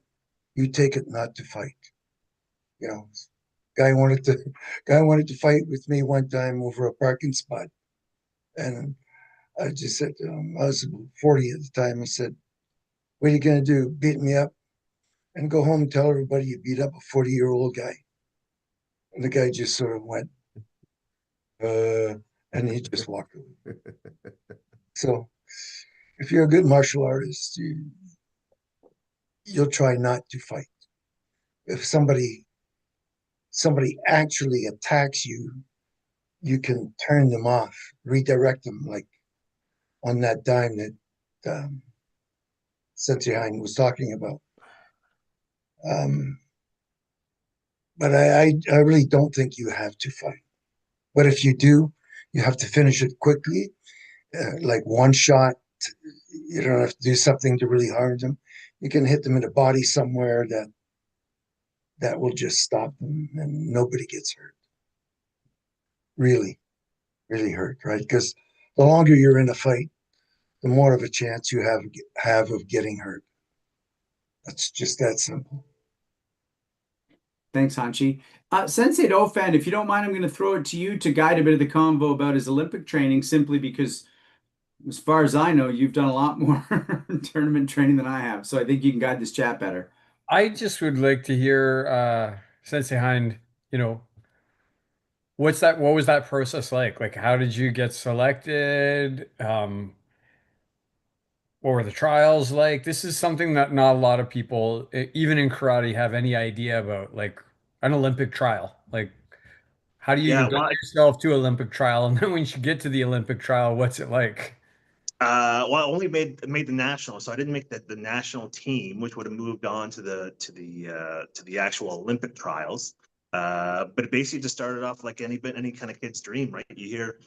you take it not to fight. You know, guy wanted to guy wanted to fight with me one time over a parking spot, and I just said to him, I was 40 at the time. I said, "What are you gonna do? Beat me up and go home and tell everybody you beat up a 40-year-old guy?" And the guy just sort of went, and he just walked away. So if you're a good martial artist, you'll try not to fight. If somebody actually attacks you, you can turn them off, redirect them, like on that dime that Sensei Hind was talking about. Um, but I really don't think you have to fight. But if you do, you have to finish it quickly, like one shot. You don't have to do something to really harm them. You can hit them in the body somewhere that will just stop them, and nobody gets hurt. Really, really hurt, right? Because the longer you're in a fight, the more of a chance you have of getting hurt. That's just that simple. Thanks, Hanchi. Sensei Ofan, if you don't mind, I'm going to throw it to you to guide a bit of the convo about his Olympic training, simply because, as far as I know, you've done a lot more tournament training than I have. So I think you can guide this chat better. I just would like to hear Sensei Hind, what was that process like? Like how did you get selected? What were the trials like? This is something that not a lot of people, even in karate, have any idea about, like an Olympic trial. Like, how do you Yeah, even get yourself to Olympic trial? And then when you get to the Olympic trial, what's it like? Well, I only made the national, so I didn't make the national team, which would have moved on to the actual Olympic trials. But it basically just started off like any kind of kid's dream, right? You hear,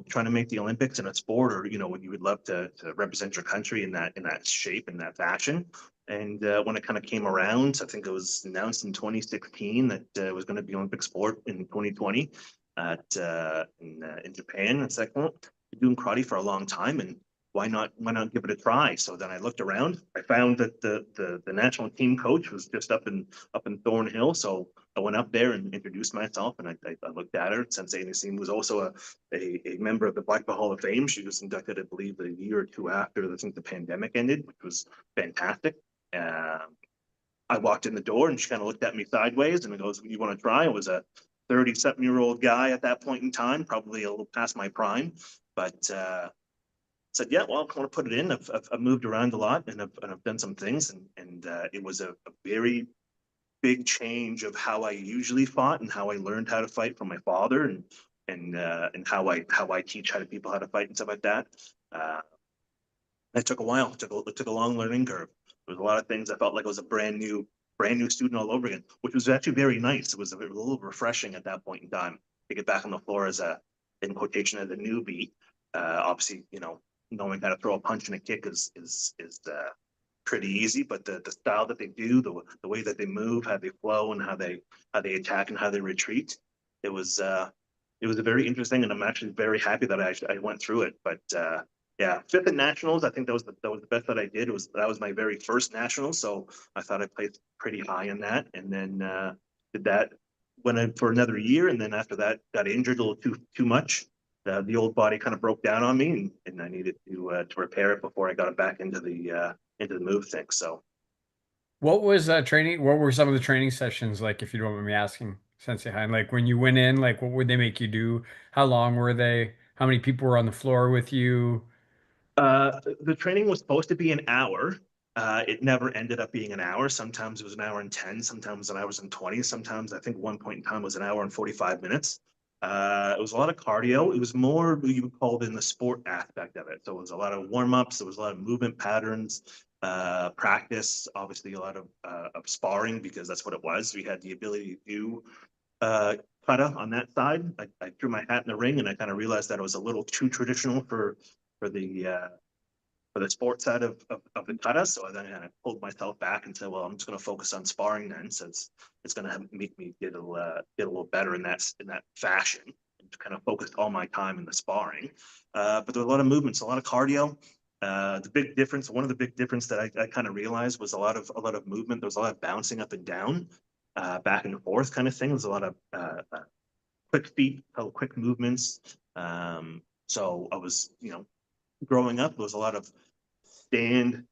trying to make the Olympics in a sport, or when you would love to represent your country in that shape, in that fashion. And when it kind of came around, I think it was announced in 2016 that it was going to be Olympic sport in 2020 in Japan. It's like, well, been doing karate for a long time, and why not give it a try? So then I looked around. I found that the national team coach was just up in Thornhill. So I went up there and introduced myself, and I looked at her. Sensei Nassim was also a member of the Black Belt Hall of Fame. She was inducted, I believe, a year or two after I think the pandemic ended, which was fantastic. I walked in the door and she kind of looked at me sideways and goes, "You want to try?" I was a 30-something-year-old guy at that point in time, probably a little past my prime, but said, "Yeah, well, I want to put it in." I've moved around a lot and I've done some things, and it was a very big change of how I usually fought and how I learned how to fight from my father, and how I teach how to people how to fight and stuff like that. Uh, it took a while. It took a long learning curve. There was a lot of things I felt like I was a brand new student all over again, which was actually very nice. It was a little refreshing at that point in time to get back on the floor as a, in quotation, as a newbie. Obviously, knowing how to throw a punch and a kick is pretty easy, but the style that they do, the way that they move, how they flow, and how they attack and how they retreat, it was it was a very interesting, and I'm actually very happy that I went through it. But yeah, fifth in nationals. I think that was the best that I did. That was my very first nationals, so I thought I played pretty high in that. And then did that, went in for another year, and then after that got injured a little too much. The old body kind of broke down on me, and I needed to repair it before I got it back into the move thing. So What was training? What were some of the training sessions like, if you don't mind me asking, Sensei Hein? Like when you went in, like what would they make you do? How long were they? How many people were on the floor with you? the training was supposed to be an hour. It never ended up being an hour. Sometimes it was an hour and 10, sometimes an hour and 20, sometimes I think one point in time was an hour and 45 minutes. It was a lot of cardio. It was more what you would call it in the sport aspect of it. So it was a lot of warm-ups, there was a lot of movement patterns, practice, obviously a lot of sparring, because that's what it was. We had the ability to do uh, kata on that side. I threw my hat in the ring and I kind of realized that it was a little too traditional for the uh, for the sports side of the kata. So then I pulled myself back and said, well, I'm just going to focus on sparring then, since it's going to make me get a little better in that fashion. And kind of focused all my time in the sparring. But there were a lot of movements, a lot of cardio. The big difference, one of the big difference that I kind of realized was a lot of movement. There was a lot of bouncing up and down, back and forth kind of thing. There's a lot of quick feet, quick movements. So I was, growing up, there was a lot of stand,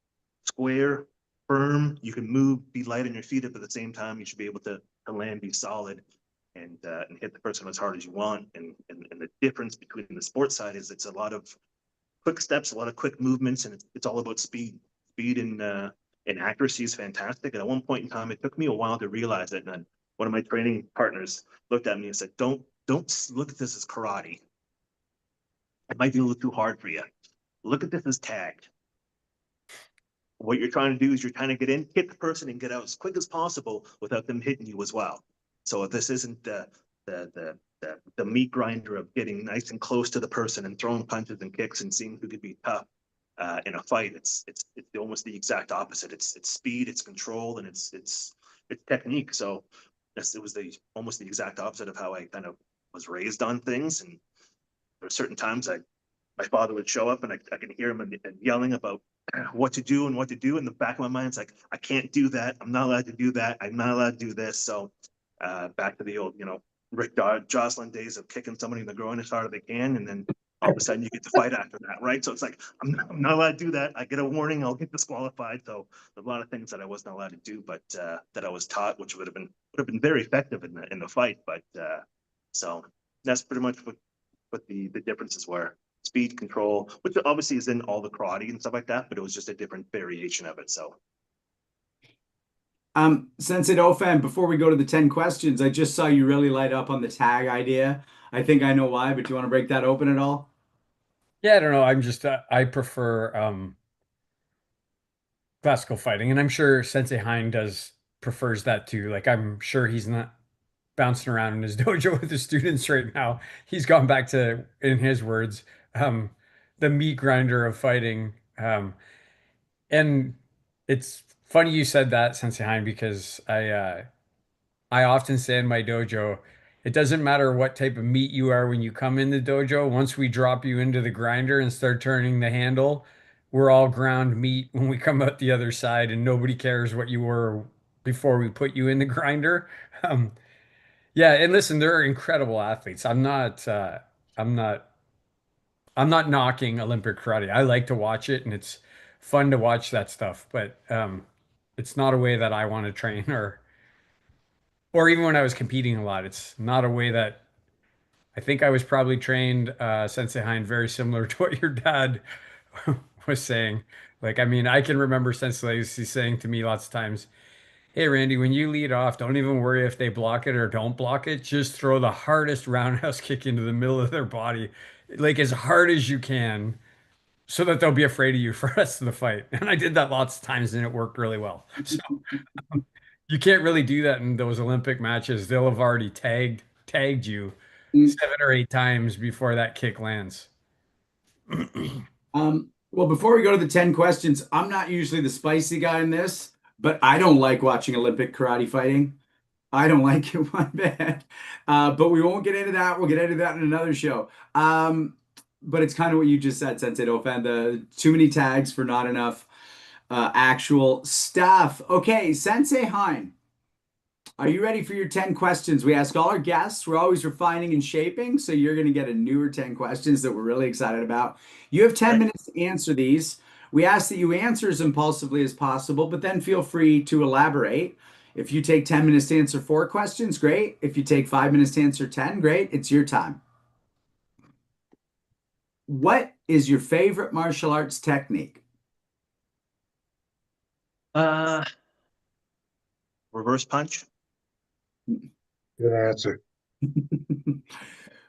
square, firm. You can move, be light on your feet, but at the same time, you should be able to land, be solid, and hit the person as hard as you want. And the difference between the sports side is it's a lot of quick steps, a lot of quick movements, and it's all about speed. Speed and accuracy is fantastic. And at one point in time, it took me a while to realize it. And one of my training partners looked at me and said, don't look at this as karate. It might be a little too hard for you. Look at this as tag. What you're trying to do is you're trying to get in, hit the person, and get out as quick as possible without them hitting you as well. So this isn't the meat grinder of getting nice and close to the person and throwing punches and kicks and seeing who could be tough in a fight. It's almost the exact opposite. It's speed, it's control, and it's technique. So it was almost the exact opposite of how I kind of was raised on things. And there were certain times my father would show up and I can hear him and yelling about what to do and what to do. In the back of my mind, it's like, I can't do that. I'm not allowed to do that. I'm not allowed to do this. So back to the old, Rick Jocelyn days of kicking somebody in the groin as hard as they can. And then all of a sudden you get to fight after that, right? So it's like, I'm not allowed to do that. I get a warning, I'll get disqualified. So there's a lot of things that I wasn't allowed to do, but that I was taught, which would have been very effective in the fight. But so that's pretty much what the differences were. Speed, control, which obviously is in all the karate and stuff like that, but it was just a different variation of it. So Sensei Ofan, before we go to the 10 questions, I just saw you really light up on the tag idea. I think I know why, but do you want to break that open at all? Yeah, I don't know. I'm just I prefer classical fighting, and I'm sure Sensei Hein does prefers that too. Like I'm sure he's not bouncing around in his dojo with the students right now. He's gone back to, in his words, um, the meat grinder of fighting. And it's funny you said that, Sensei Hein, because I often say in my dojo, It doesn't matter what type of meat you are when you come in the dojo. Once we drop you into the grinder and start turning the handle, we're all ground meat when we come out the other side, and nobody cares what you were before we put you in the grinder. Um, yeah, and listen, they're incredible athletes. I'm not, I'm not knocking Olympic karate. I like to watch it, and it's fun to watch that stuff. But it's not a way that I want to train, or even when I was competing a lot, it's not a way that I think I was probably trained Sensei Hind very similar to what your dad was saying. Like, I mean, I can remember Sensei Legacy saying to me lots of times, "Hey, Randy, when you lead off, don't even worry if they block it or don't block it. Just throw the hardest roundhouse kick into the middle of their body, like as hard as you can, so that they'll be afraid of you for the rest of the fight." And I did that lots of times, and it worked really well. So you can't really do that in those Olympic matches. They'll have already tagged you Mm. 7 or 8 times before that kick lands. Well, before we go to the 10 questions, I'm not usually the spicy guy in this, but I don't like watching Olympic karate fighting. I don't like it one bit. But we won't get into that. We'll get into that in another show. But it's kind of what you just said, Sensei Dauphin. The too many tags for not enough actual stuff. Okay, Sensei Hein, are you ready for your 10 questions? We ask all our guests. We're always refining and shaping, so you're going to get a newer 10 questions that we're really excited about. You have 10 Okay. minutes to answer these. We ask that you answer as impulsively as possible, but then feel free to elaborate. If you take 10 minutes to answer 4 questions, great. If you take 5 minutes to answer 10, great. It's your time. What is your favorite martial arts technique? Uh, reverse punch. Good answer.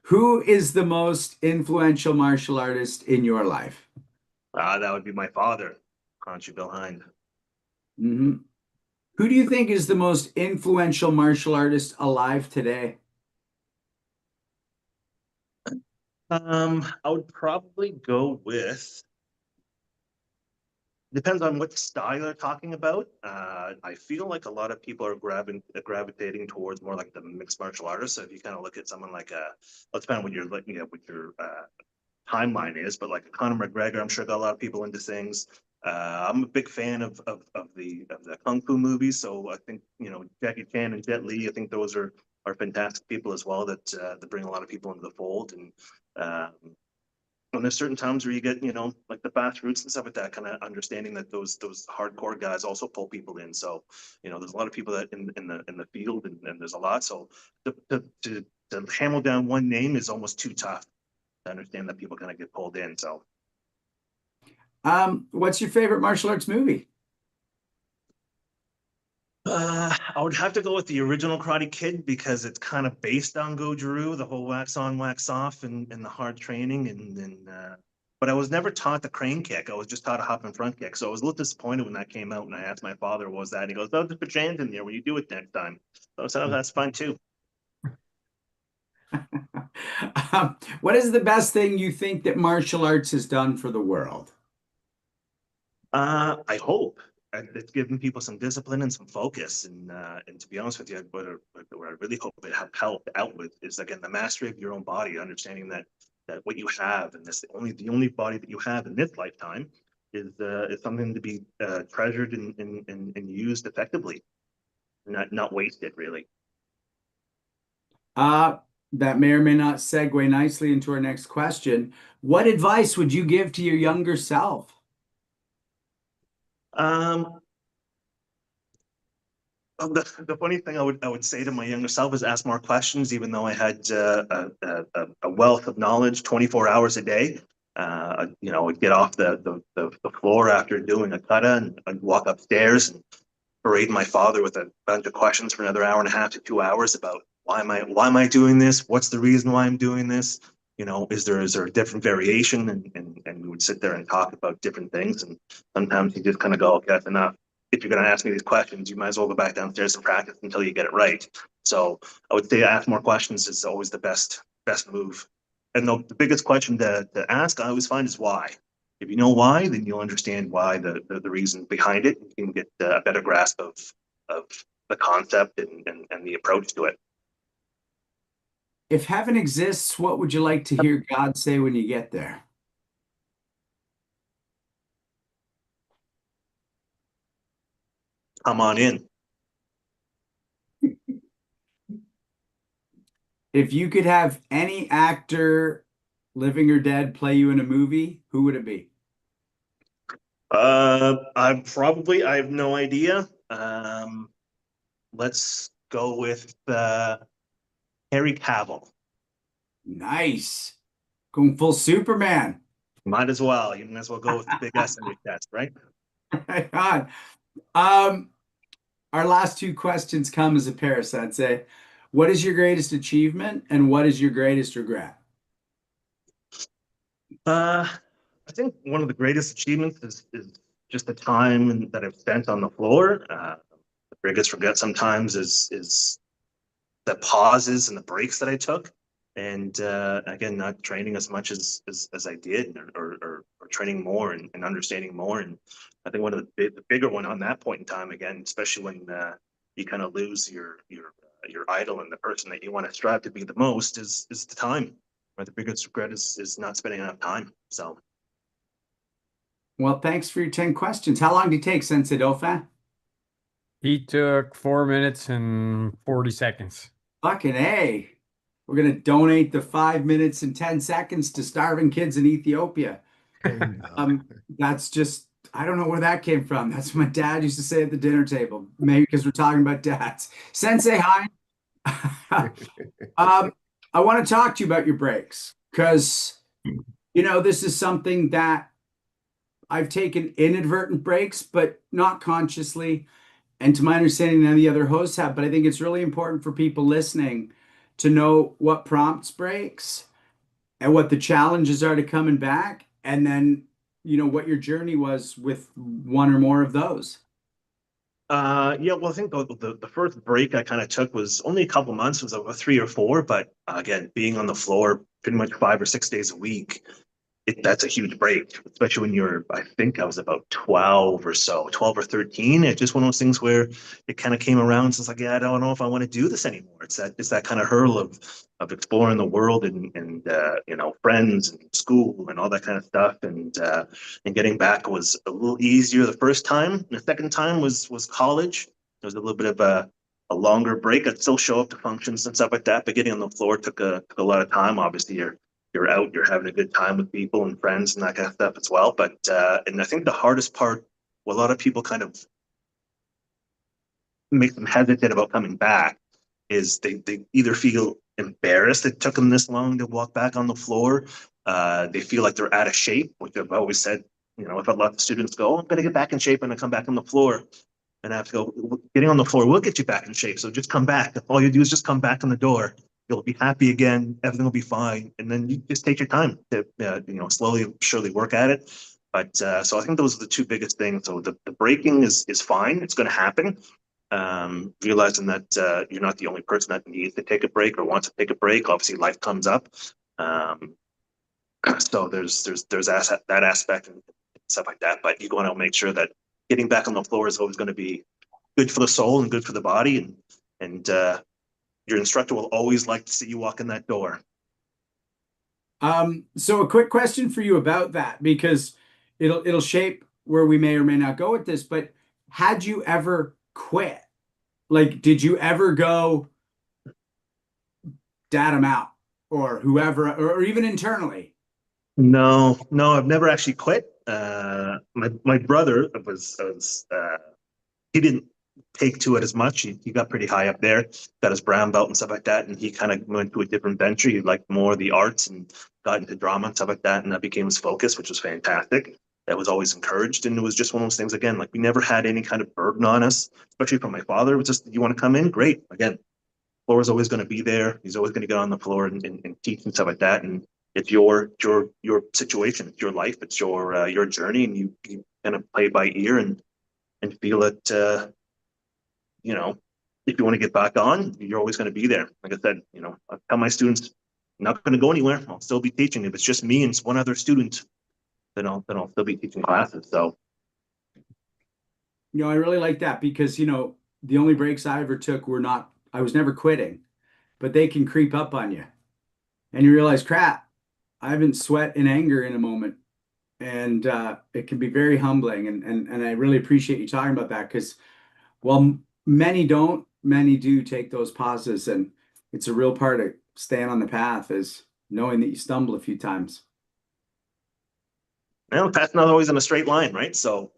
Who is the most influential martial artist in your life? That would be my father, Conchu Bill Hind. Mhm. Who do you think is the most influential martial artist alive today? I would probably go with. Depends on what style you're talking about. I feel like a lot of people are gravitating towards more like the mixed martial artists. So if you kind of look at someone like well, depending on what you're looking at, what your timeline is, but like Conor McGregor, I'm sure got a lot of people into things. I'm a big fan of the kung fu movies, so I think Jackie Chan and Jet Li. I think those are fantastic people as well that bring a lot of people into the fold. And there's certain times where you get like the fast routes and stuff like that, kind of understanding that those hardcore guys also pull people in. So there's a lot of people that in the field, and there's a lot. So to hammer down one name is almost too tough to understand that people kind of get pulled in. So What's your favorite martial arts movie? I would have to go with the original Karate Kid because it's kind of based on Goju-Ryu, the whole wax on, wax off, and the hard training, but I was never taught the crane kick. I was just taught a hop and front kick. So I was a little disappointed when that came out, and I asked my father, "What was that?" And he goes, "Oh, just put your hands in there when you do it next time." So I said, "Oh, that's fine too." What is the best thing you think that martial arts has done for the world? I hope it's given people some discipline and some focus. And to be honest with you, what I really hope it have helped out with is again the mastery of your own body, understanding that what you have and this the only body that you have in this lifetime is something to be treasured and used effectively, not wasted really. Uh, that may or may not segue nicely into our next question. What advice would you give to your younger self? Um, the funny thing I would say to my younger self is ask more questions, even though I had a wealth of knowledge 24 hours a day. I'd get off the floor after doing a kata and I'd walk upstairs and berate my father with a bunch of questions for another hour and a half to 2 hours about why am I doing this? What's the reason why I'm doing this? Is there a different variation? And we would sit there and talk about different things. And sometimes you just kind of go, okay, that's enough. If you're going to ask me these questions, you might as well go back downstairs and practice until you get it right. So I would say ask more questions is always the best move. And the biggest question to ask I always find is why. If you know why, then you'll understand why the reason behind it. You can get a better grasp of the concept and the approach to it. If heaven exists, what would you like to hear God say when you get there? Come on in. If you could have any actor, living or dead, play you in a movie, who would it be? I have no idea. Let's go with Harry Cavill. Nice. Going full Superman. Might as well. You might as well go with the big S in your chest, right? Right on. Um, our last two questions come as a pair, Sensei. What is your greatest achievement and what is your greatest regret? Uh, I think one of the greatest achievements is just the time that I've spent on the floor. The biggest regret sometimes is the pauses and the breaks that I took, and again, not training as much as I did, or training more and understanding more. And I think one of the bigger one on that point in time, again, especially when you kind of lose your idol and the person that you want to strive to be the most, is the time. Right, the biggest regret is not spending enough time. So. Well, thanks for your 10 questions. How long did it take, Sensei Dauphin? He took 4 minutes and 40 seconds. Fucking A. We're going to donate the 5 minutes and 10 seconds to starving kids in Ethiopia. That's just, I don't know where that came from. That's what my dad used to say at the dinner table. Maybe because we're talking about dads. Sensei, hi. I want to talk to you about your breaks because, this is something that I've taken inadvertent breaks, but not consciously. And to my understanding, none of the other hosts have. But I think it's really important for people listening to know what prompts breaks and what the challenges are to coming back. And then, what your journey was with one or more of those. Yeah, well, I think the first break I kind of took was only a couple months, was about 3 or 4. But again, being on the floor pretty much 5 or 6 days a week, that's a huge break, especially when I think I was about 12 or so, 12 or 13. It's just one of those things where it kind of came around. So it's like, yeah, I don't know if I want to do this anymore. It's that kind of hurdle of exploring the world and friends and school and all that kind of stuff. And getting back was a little easier the first time. The second time was college. There was a little bit of a longer break. I'd still show up to functions and stuff like that, but getting on the floor took a lot of time. Obviously, you're out, you're having a good time with people and friends and that kind of stuff as well. But and I think the hardest part, what a lot of people kind of make them hesitant about coming back, is they either feel embarrassed it took them this long to walk back on the floor. They feel like they're out of shape, which I've always said, if I let the students go, I'm going to get back in shape and I come back on the floor. And I have to go, getting on the floor will get you back in shape. So just come back. All you do is just come back on the door. You'll be happy again. Everything will be fine. And then you just take your time to, slowly, surely work at it. But so I think those are the two biggest things. So the breaking is fine. It's going to happen. Realizing that you're not the only person that needs to take a break or wants to take a break. Obviously, life comes up. So there's that aspect and stuff like that. But you want to make sure that getting back on the floor is always going to be good for the soul and good for the body. And your instructor will always like to see you walk in that door. So a quick question for you about that, because it'll shape where we may or may not go with this, but had you ever quit? Like, did you ever go, dad, I'm out, or whoever, or even internally? No, I've never actually quit. My brother was he didn't take to it as much. He got pretty high up there, got his brown belt and stuff like that, and he kind of went to a different venture. He liked more of the arts and got into drama and stuff like that, and that became his focus, which was fantastic. That was always encouraged, and it was just one of those things. Again, like we never had any kind of burden on us, especially from my father. It was just, you want to come in, great. Again, floor is always going to be there. He's always going to get on the floor and teach and stuff like that. And it's your situation, it's your life, it's your journey, and you kind of play it by ear and feel it. If you want to get back on, you're always going to be there. Like I said, I tell my students, I'm not going to go anywhere. I'll still be teaching. If it's just me and one other student, then I'll still be teaching classes. So, I really like that because, the only breaks I ever took I was never quitting, but they can creep up on you. and you realize, crap, I haven't sweat in anger in a moment. And it can be very humbling. And I really appreciate you talking about that because while many don't, many do take those pauses. And it's a real part of staying on the path is knowing that you stumble a few times. Well, the path's not always in a straight line, right? So,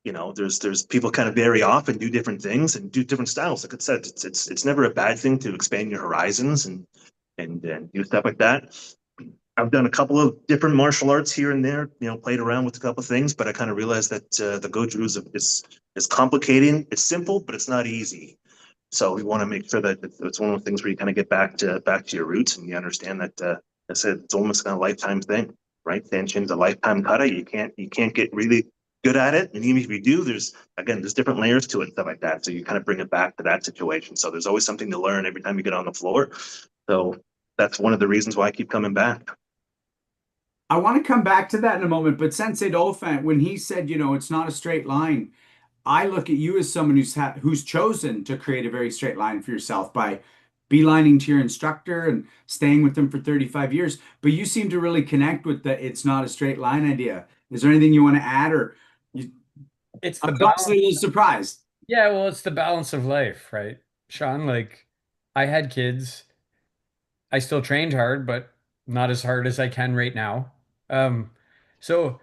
there's people kind of vary off and do different things and do different styles. Like I said, it's never a bad thing to expand your horizons and do stuff like that. I've done a couple of different martial arts here and there, played around with a couple of things, but I kind of realized that the Goju is complicating. It's simple, but it's not easy. So we want to make sure that it's one of the things where you kind of get back to your roots and you understand that I said it's almost kind of a lifetime thing, right? Dancing's a lifetime kata. You can't get really good at it, and even if you do, there's different layers to it and stuff like that. So you kind of bring it back to that situation. So there's always something to learn every time you get on the floor. So that's one of the reasons why I keep coming back. I want to come back to that in a moment, but Sensei Dolphin, when he said, it's not a straight line, I look at you as someone who's chosen to create a very straight line for yourself by beelining to your instructor and staying with them for 35 years. But you seem to really connect with the it's not a straight line idea. Is there anything you want to add or you, It's the I'm balance. constantly a little surprised. Yeah, well, it's the balance of life, right? Sean, like I had kids. I still trained hard, but not as hard as I can right now. Um, so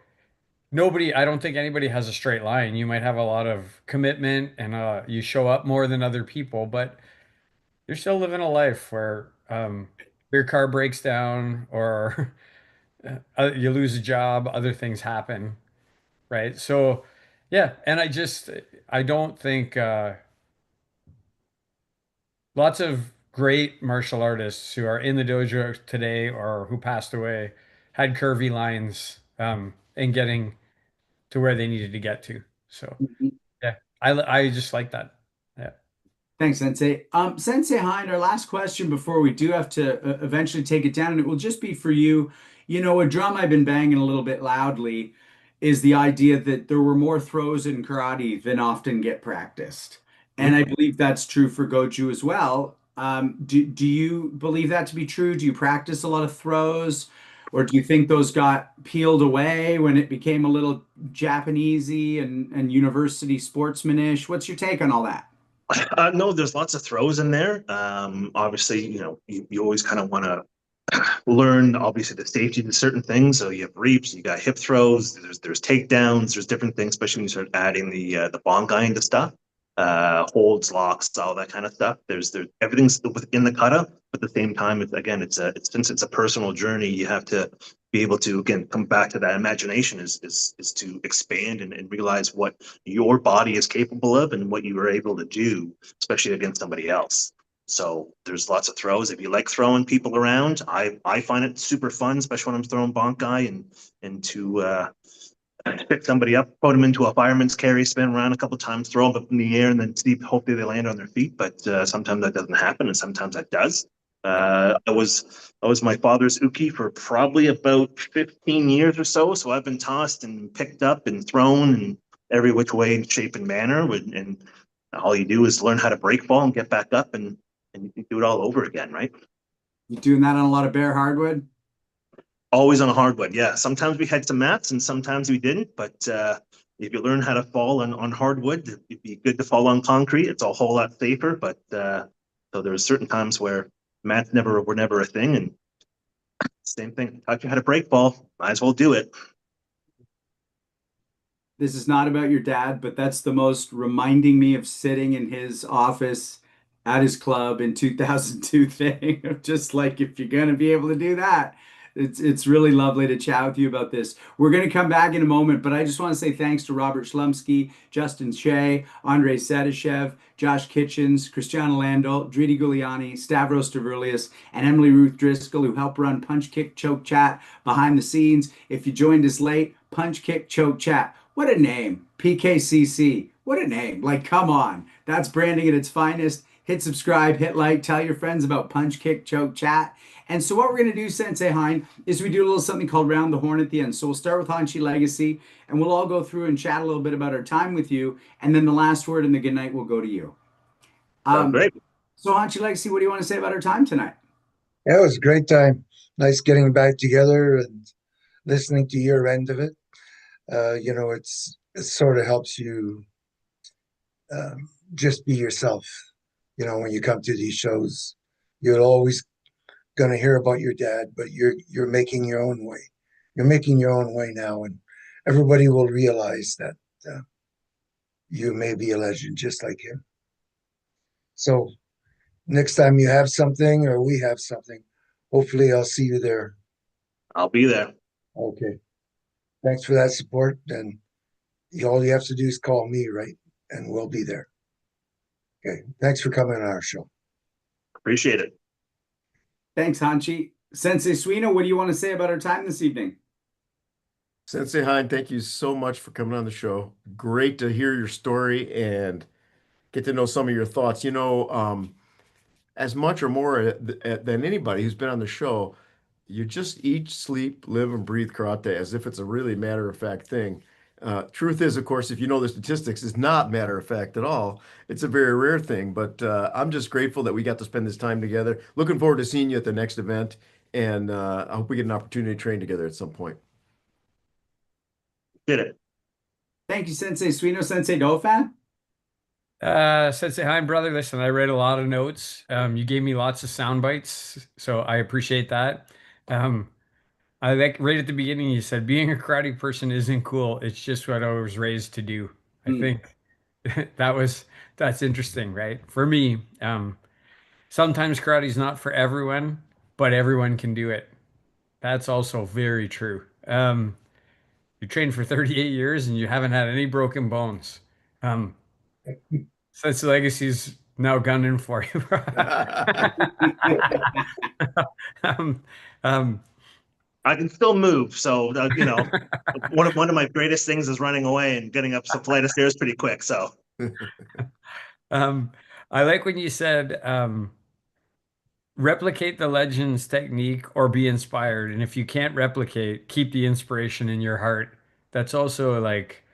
I don't think anybody has a straight line. You might have a lot of commitment and you show up more than other people, but you're still living a life where your car breaks down or you lose a job, other things happen, right? So, yeah, and I don't think lots of great martial artists who are in the dojo today or who passed away had curvy lines in getting to where they needed to get to. So, yeah, I just like that. Yeah. Thanks, Sensei. Sensei Hind, our last question before we do have to eventually take it down, and it will just be for you. A drum I've been banging a little bit loudly is the idea that there were more throws in karate than often get practiced. And I believe that's true for Goju as well. Do you believe that to be true? Do you practice a lot of throws? Or do you think those got peeled away when it became a little Japanesey and university sportsmanish? What's your take on all that? No, there's lots of throws in there. Obviously, you always kind of want to learn obviously the safety to certain things. So you have reaps, you got hip throws, there's takedowns, there's different things, especially when you start adding the bongai into stuff, holds, locks, all that kind of stuff. There's everything's within the kata, but at the same time, it's since it's a personal journey, you have to be able to again come back to that imagination is to expand and realize what your body is capable of and what you are able to do, especially against somebody else. So there's lots of throws. If you like throwing people around, I find it super fun, especially when I'm throwing bonkai and to pick somebody up, put them into a fireman's carry, spin around a couple of times, throw them up in the air, and then see hopefully they land on their feet. But sometimes that doesn't happen, and sometimes that does. I was my father's uke for probably about 15 years or so. So I've been tossed and picked up and thrown and every which way, shape, and manner. And all you do is learn how to break fall and get back up and you do it all over again, right? You doing that on a lot of bare hardwood? Always on a hardwood. Yeah. Sometimes we had some mats and sometimes we didn't. But if you learn how to fall on hardwood, it'd be good to fall on concrete. It's a whole lot safer. But so there's certain times where mats were never a thing. And same thing. Taught you how to break fall. Might as well do it. This is not about your dad, but that's the most reminding me of sitting in his office at his club in 2002 thing of just like if you're going to be able to do that. It's really lovely to chat with you about this. We're going to come back in a moment, but I just want to say thanks to Robert Schlumsky, Justin Shea, Andrei Sedashev, Josh Kitchens, Cristiano Landel, Dridi Giuliani, Stavros Stavroulias, and Emily Ruth Driscoll, who help run Punch Kick Choke Chat behind the scenes. If you joined us late, Punch Kick Choke Chat. What a name. PKCC. What a name. Like, come on. That's branding at its finest. Hit subscribe, hit like, tell your friends about Punch Kick Choke Chat. And so what we're going to do, Sensei Hein, is we do a little something called Round the Horn at the end. So we'll start with Hanshi Legacy, and we'll all go through and chat a little bit about our time with you. And then the last word and the good night will go to you. Sounds Um, great. so Hanshi Legacy, what do you want to say about our time tonight? Yeah, it was a great time. Nice getting back together and listening to your end of it. It sort of helps you just be yourself. When you come to these shows, you're always going to hear about your dad, but you're making your own way. You're making your own way now, and everybody will realize that you may be a legend just like him. So next time you have something or we have something, hopefully I'll see you there. I'll be there. Okay. Thanks for that support. And all you have to do is call me, right? And we'll be there. Okay. Thanks for coming on our show. Appreciate it. Thanks, Hanchi. Sensei Suino, what do you want to say about our time this evening? Sensei Hind, thank you so much for coming on the show. Great to hear your story and get to know some of your thoughts. As much or more than anybody who's been on the show, you just eat, sleep, live, and breathe karate as if it's a really matter of fact thing. Truth is, of course, if you know the statistics, it's not matter of fact at all. It's a very rare thing, but I'm just grateful that we got to spend this time together. Looking forward to seeing you at the next event, and I hope we get an opportunity to train together at some point. Did it. Thank you, Sensei Suino. Sensei Dofan? Sensei, hi, brother. Listen, I read a lot of notes. You gave me lots of sound bites, so I appreciate that. Um, I like right at the beginning, you said being a karate person isn't cool. It's just what I was raised to do. I Hmm. think that's interesting, right? For me, sometimes karate is not for everyone, but everyone can do it. That's also very true. You trained for 38 years and you haven't had any broken bones. Um, Since Legacy's now gunning for you. um, um, I can still move, so one of my greatest things is running away and getting up some flight of stairs pretty quick. So um, I like when you said replicate the legend's technique or be inspired. And if you can't replicate, keep the inspiration in your heart. That's also like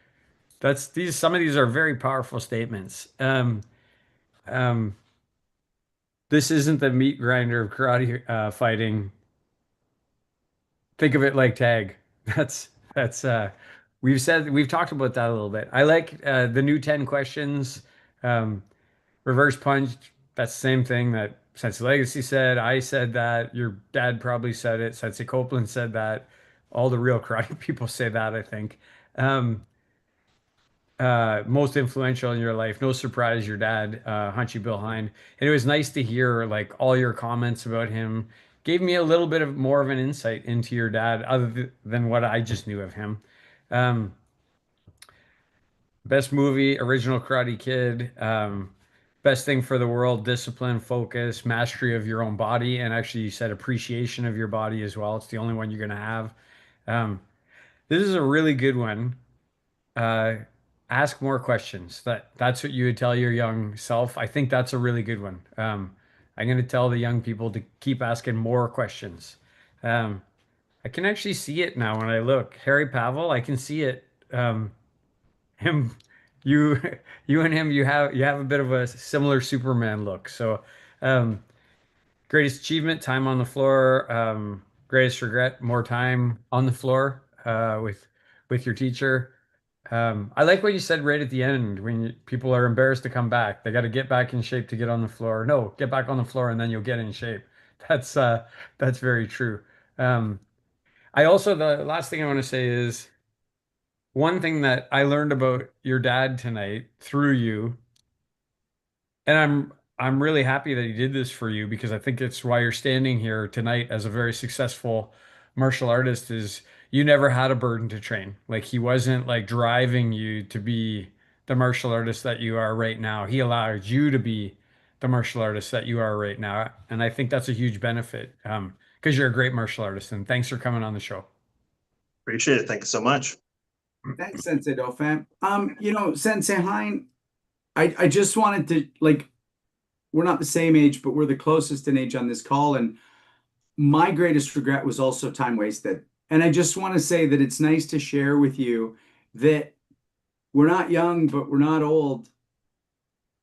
that's these some of these are very powerful statements. Um, this isn't the meat grinder of karate fighting. Think of it like tag. That's we've talked about that a little bit. I like the new 10 questions. Um, reverse punch, that's the same thing that Sensei Legacy said. I said that. Your dad probably said it. Sensei Copeland said that. All the real karate people say that, I think. Um, most influential in your life. No surprise, your dad, Hunchy Bill Hind. And it was nice to hear like all your comments about him. Gave me a little bit of more of an insight into your dad, other than what I just knew of him. Um, Best movie, original Karate Kid. Best thing for the world, discipline, focus, mastery of your own body, and actually you said appreciation of your body as well. It's the only one you're gonna have. Um, this is a really good one. Uh, ask more questions. That's what you would tell your young self. I think that's a really good one. I'm going to tell the young people to keep asking more questions. Um, I can actually see it now when I look. Harry Pavel, I can see it. Him, you, you and him, you have a bit of a similar Superman look. So, um, greatest achievement, time on the floor. Greatest regret, more time on the floor with your teacher. I like what you said right at the end when people are embarrassed to come back. They got to get back in shape to get on the floor. No, get back on the floor and then you'll get in shape. That's uh, that's very true. Um, I also the last thing I want to say is one thing that I learned about your dad tonight through you, and I'm really happy that he did this for you because I think it's why you're standing here tonight as a very successful martial artist is you never had a burden to train. Like he wasn't like driving you to be the martial artist that you are right now. He allowed you to be the martial artist that you are right now. And I think that's a huge benefit because you're a great martial artist. And thanks for coming on the show. appreciate it. Thank you so much. Thanks, Sensei Dofan. Sensei Hein, I just wanted to like we're not the same age, but we're the closest in age on this call. And my greatest regret was also time wasted. And I just want to say that it's nice to share with you that we're not young, but we're not old,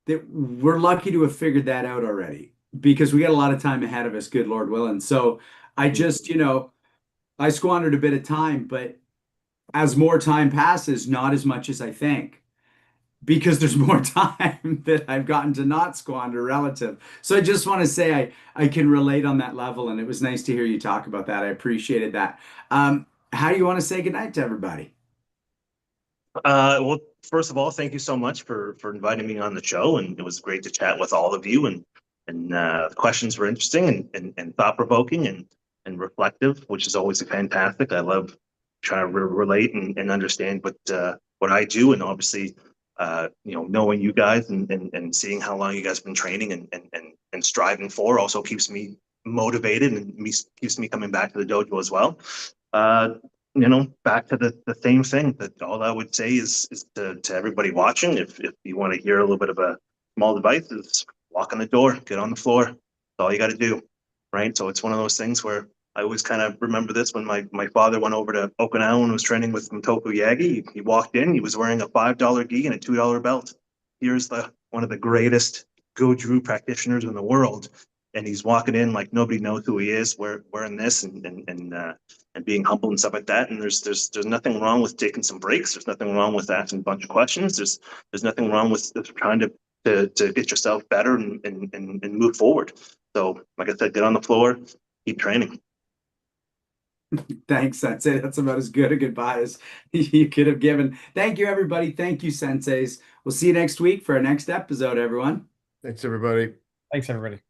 that we're lucky to have figured that out already. because we got a lot of time ahead of us, good Lord willing. So I just, I squandered a bit of time, but as more time passes, not as much as I think, because there's more time that I've gotten to not squander relative. So I just want to say I can relate on that level, and it was nice to hear you talk about that. I appreciated that. How do you want to say goodnight to everybody? Well, first of all, thank you so much for inviting me on the show, and it was great to chat with all of you. And the questions were interesting and thought provoking and reflective, which is always fantastic. I love trying to relate and understand what I do, and obviously, knowing you guys and seeing how long you guys have been training and striving for also keeps me motivated and keeps me coming back to the dojo as well. Uh, back to the same thing, that all I would say is to everybody watching, if you want to hear a little bit of a small advice, is walk on the door, get on the floor. That's all you got to do, right? So it's one of those things where I always kind of remember this when my father went over to Okinawa and was training with Motoko Yagi. He walked in, he was wearing a $5 gi and a $2 belt. Here's one of the greatest Goju practitioners in the world, and he's walking in like nobody knows who he is, wearing this and being humble and stuff like that. And there's nothing wrong with taking some breaks. There's nothing wrong with asking a bunch of questions. There's nothing wrong with trying to get yourself better and move forward. So, like I said, get on the floor, keep training. Thanks, Sensei. That's about as good a goodbye as you could have given. Thank you, everybody. Thank you, Senseis. We'll see you next week for our next episode, everyone. Thanks, everybody. Thanks, everybody.